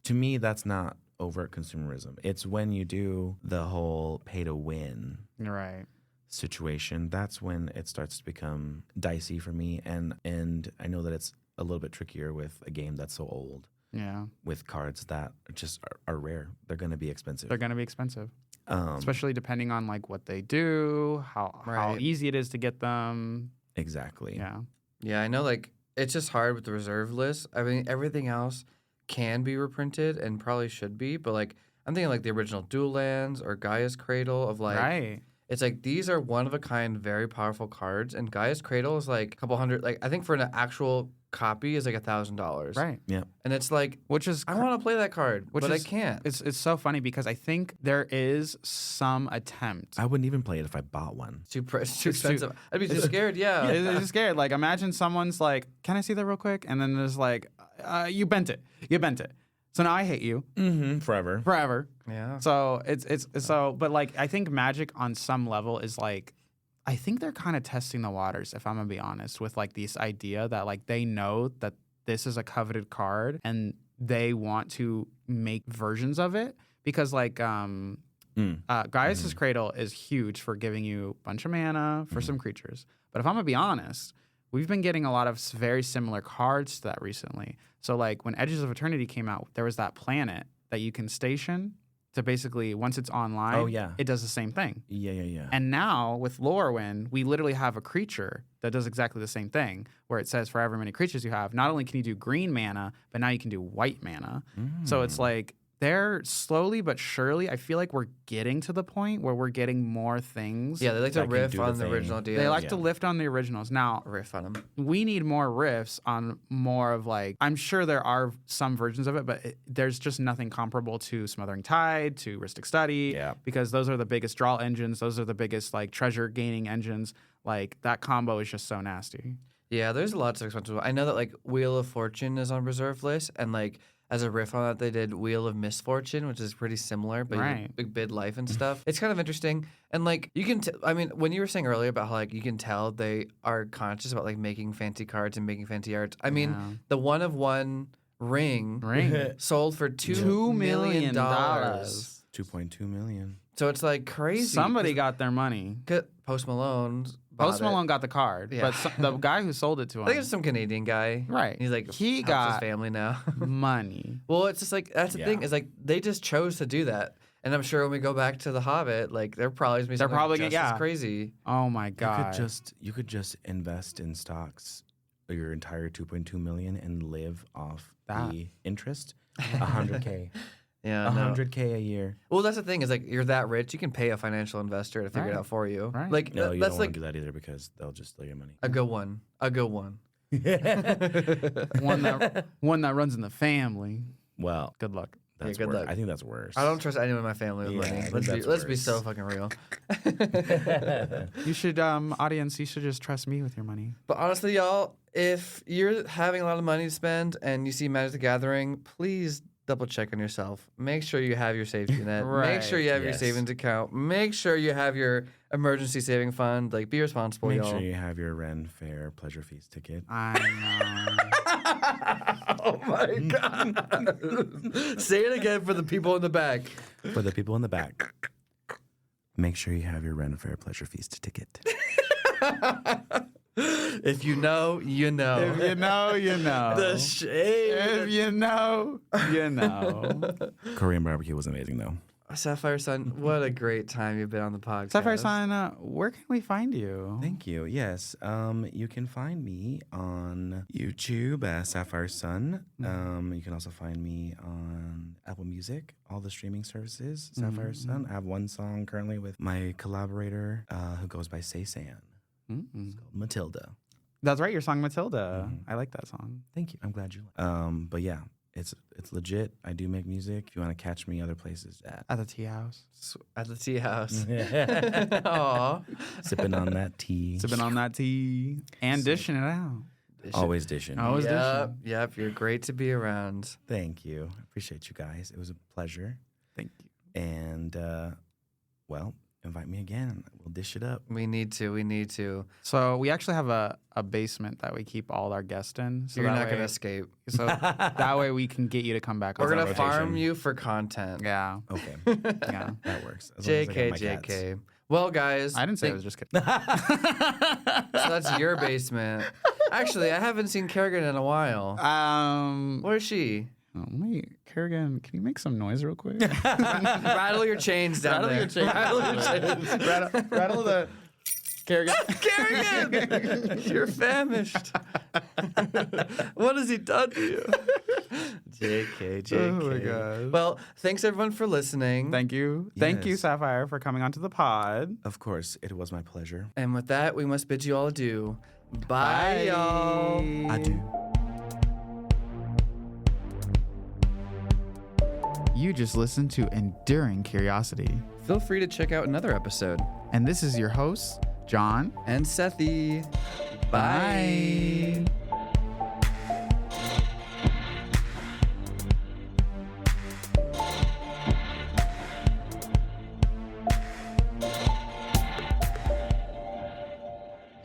Speaker 3: To me, that's not overt consumerism. It's when you do the whole pay to win
Speaker 1: Right.
Speaker 3: situation, that's when it starts to become dicey for me. And I know that it's a little bit trickier with a game that's so old.
Speaker 1: Yeah.
Speaker 3: With cards that just are rare. They're going to be expensive.
Speaker 1: They're going to be expensive. Especially depending on like what they do, how easy it is to get them.
Speaker 3: Exactly.
Speaker 1: Yeah.
Speaker 2: Yeah, I know, like, it's just hard with the reserve list. I mean, everything else can be reprinted and probably should be, but, like, I'm thinking, like, the original Dual Lands or Gaia's Cradle of, like...
Speaker 1: Right.
Speaker 2: It's like, these are one-of-a-kind, very powerful cards, and Gaia's Cradle is, like, a couple hundred... Like, I think for an actual copy is, like, $1,000.
Speaker 1: Right.
Speaker 3: Yeah.
Speaker 2: And it's like...
Speaker 1: Which is...
Speaker 2: I want to play that card, but I can't.
Speaker 1: It's so funny because I think there is some attempt.
Speaker 3: I wouldn't even play it if I bought one.
Speaker 2: Too expensive. I'd be too scared, yeah.
Speaker 1: It's just scared. Like, imagine someone's like, "Can I see that real quick?" And then there's like, "You bent it. You bent it. So now I hate you
Speaker 3: Forever.
Speaker 1: forever."
Speaker 2: Yeah.
Speaker 1: So it's so, but like, I think Magic on some level is like, I think they're kind of testing the waters, if I'm gonna be honest, with like this idea that like they know that this is a coveted card and they want to make versions of it because like Gaia's Cradle is huge for giving you a bunch of mana for some creatures. But if I'm gonna be honest, we've been getting a lot of very similar cards to that recently. So like when Edges of Eternity came out, there was that planet that you can station to basically, once it's online,
Speaker 3: Oh, yeah.
Speaker 1: it does the same thing.
Speaker 3: Yeah.
Speaker 1: And now with Lorwyn, we literally have a creature that does exactly the same thing, where it says for however many creatures you have, not only can you do green mana, but now you can do white mana. So it's like they're slowly but surely, I feel like we're getting to the point where we're getting more things.
Speaker 2: Yeah, they like to
Speaker 3: That can
Speaker 2: riff
Speaker 3: do the
Speaker 2: on the
Speaker 3: thing.
Speaker 2: original deal.
Speaker 1: They like to lift on the originals. Now,
Speaker 2: riff on them.
Speaker 1: we need more riffs on more of like, I'm sure there are some versions of it, but there's just nothing comparable to Smothering Tide, to Rhystic Study,
Speaker 3: Yeah.
Speaker 1: because those are the biggest draw engines. Those are the biggest like treasure gaining engines. Like that combo is just so nasty.
Speaker 2: Yeah, there's lots of expensive. I know that like Wheel of Fortune is on reserve list, and like as a riff on that, they did Wheel of Misfortune, which is pretty similar, but
Speaker 1: Right.
Speaker 2: big bid life and stuff. It's kind of interesting, and like you can. I mean, when you were saying earlier about how like you can tell they are conscious about like making fancy cards and making fancy art. I mean,
Speaker 1: Yeah.
Speaker 2: the one of one ring sold for
Speaker 1: $2 million.
Speaker 3: 2.2 million.
Speaker 2: So it's like crazy.
Speaker 1: Somebody got their money.
Speaker 2: Post Malone's.
Speaker 1: Post Malone got the card,
Speaker 2: Yeah.
Speaker 1: but the guy who sold it to him,
Speaker 2: I think it's some Canadian guy.
Speaker 1: Right.
Speaker 2: He's like
Speaker 1: He
Speaker 2: helps
Speaker 1: got
Speaker 2: his family now.
Speaker 1: money.
Speaker 2: Well, it's just like that's the thing
Speaker 3: Yeah.
Speaker 2: is like they just chose to do that, and I'm sure when we go back to the Hobbit, like they're probably gonna be something
Speaker 1: probably
Speaker 2: just
Speaker 1: gonna-
Speaker 2: as crazy.
Speaker 1: Oh my god.
Speaker 3: You could just invest in stocks your entire 2.2 million and live off
Speaker 1: That.
Speaker 3: the interest. 100K.
Speaker 2: Yeah, no.
Speaker 3: $100K a year.
Speaker 2: Well, that's the thing is like you're that rich, you can pay a financial investor to figure it out for you.
Speaker 1: Right.
Speaker 2: Like
Speaker 3: No, you
Speaker 2: that's
Speaker 3: don't
Speaker 2: like
Speaker 3: want to do that either because they'll just steal your money.
Speaker 2: a good one. A good one.
Speaker 1: One that runs in the family.
Speaker 3: Well,
Speaker 1: Good luck.
Speaker 3: that's
Speaker 2: good
Speaker 3: worse.
Speaker 2: luck.
Speaker 3: I think that's worse.
Speaker 2: I don't trust anyone in my family with
Speaker 3: Yeah, I
Speaker 2: money.
Speaker 3: think
Speaker 2: Let's be
Speaker 3: that's
Speaker 2: so
Speaker 3: worse.
Speaker 2: fucking real.
Speaker 1: You should, audience, you should just trust me with your money.
Speaker 2: But honestly, y'all, if you're having a lot of money to spend and you see Magic the Gathering, please double check on yourself. Make sure you have your safety net. Make sure you have your
Speaker 3: Yes.
Speaker 2: savings account. Make sure you have your emergency saving fund. Like, be responsible,
Speaker 3: Make
Speaker 2: y'all.
Speaker 3: sure you have your Ren Fair Pleasure Feast ticket.
Speaker 1: I
Speaker 2: Oh my God. Say it again for the people in the back.
Speaker 3: For the people in the back, make sure you have your Ren Fair Pleasure Feast ticket.
Speaker 2: If you know, you know.
Speaker 1: know. If you know, you know.
Speaker 2: The shade.
Speaker 1: If you know, you know.
Speaker 3: Korean barbecue was amazing though.
Speaker 2: Sapphire Sun, what a great time you've been on the podcast.
Speaker 1: Sapphire Sun, where can we find you?
Speaker 3: Thank you. Yes. You can find me on YouTube as Sapphire Sun. You can also find me on Apple Music, all the streaming services, Sapphire Sun. I have one song currently with my collaborator who goes by Say San. It's called Matilda.
Speaker 1: That's right, your song Matilda. I like that song.
Speaker 3: Thank you. I'm glad you like. But yeah, it's legit. I do make music. If you want to catch me other places
Speaker 1: At the tea house.
Speaker 2: At the tea house.
Speaker 3: at
Speaker 2: Aw.
Speaker 3: sipping on that tea.
Speaker 1: Sipping on that tea and dishing it out.
Speaker 3: Always dishing.
Speaker 1: Always
Speaker 2: Yep, yep. You're great to be around.
Speaker 3: Thank you. I appreciate you guys. It was a pleasure.
Speaker 1: Thank you.
Speaker 3: And well, invite me again. We'll dish it up.
Speaker 2: We need to. We need to.
Speaker 1: So we actually have a basement that we keep all our guests in. So
Speaker 2: You're
Speaker 1: that
Speaker 2: not going to
Speaker 1: way-
Speaker 2: escape.
Speaker 1: So that way we can get you to come back.
Speaker 2: We're
Speaker 1: on
Speaker 2: going to
Speaker 1: rotation.
Speaker 2: farm you for content.
Speaker 1: Yeah.
Speaker 3: Okay.
Speaker 1: Yeah.
Speaker 3: That works. As long as I got
Speaker 2: JK,
Speaker 3: my cats.
Speaker 2: JK. Well, guys.
Speaker 1: I didn't say I was just kidding.
Speaker 2: So that's your basement. Actually, I haven't seen Kerrigan in a while. Where's she?
Speaker 1: Wait, Kerrigan, can you make some noise real quick?
Speaker 2: Rattle your chains down there. Rattle your chains.
Speaker 1: rattle the Kerrigan.
Speaker 2: Kerrigan! You're famished. What has he done to you? JK, JK.
Speaker 1: Oh my God.
Speaker 2: Well, thanks everyone for listening.
Speaker 1: Thank you. Thank you,
Speaker 3: Yes.
Speaker 1: Sapphire, for coming onto the pod.
Speaker 3: Of course, it was my pleasure.
Speaker 2: And with that, we must bid you all adieu. Bye, y'all.
Speaker 3: Adieu.
Speaker 1: You just listened to Enduring Curiosity.
Speaker 2: Feel free to check out another episode.
Speaker 1: And this is your host, John.
Speaker 2: And Sethi. Bye.
Speaker 1: Bye.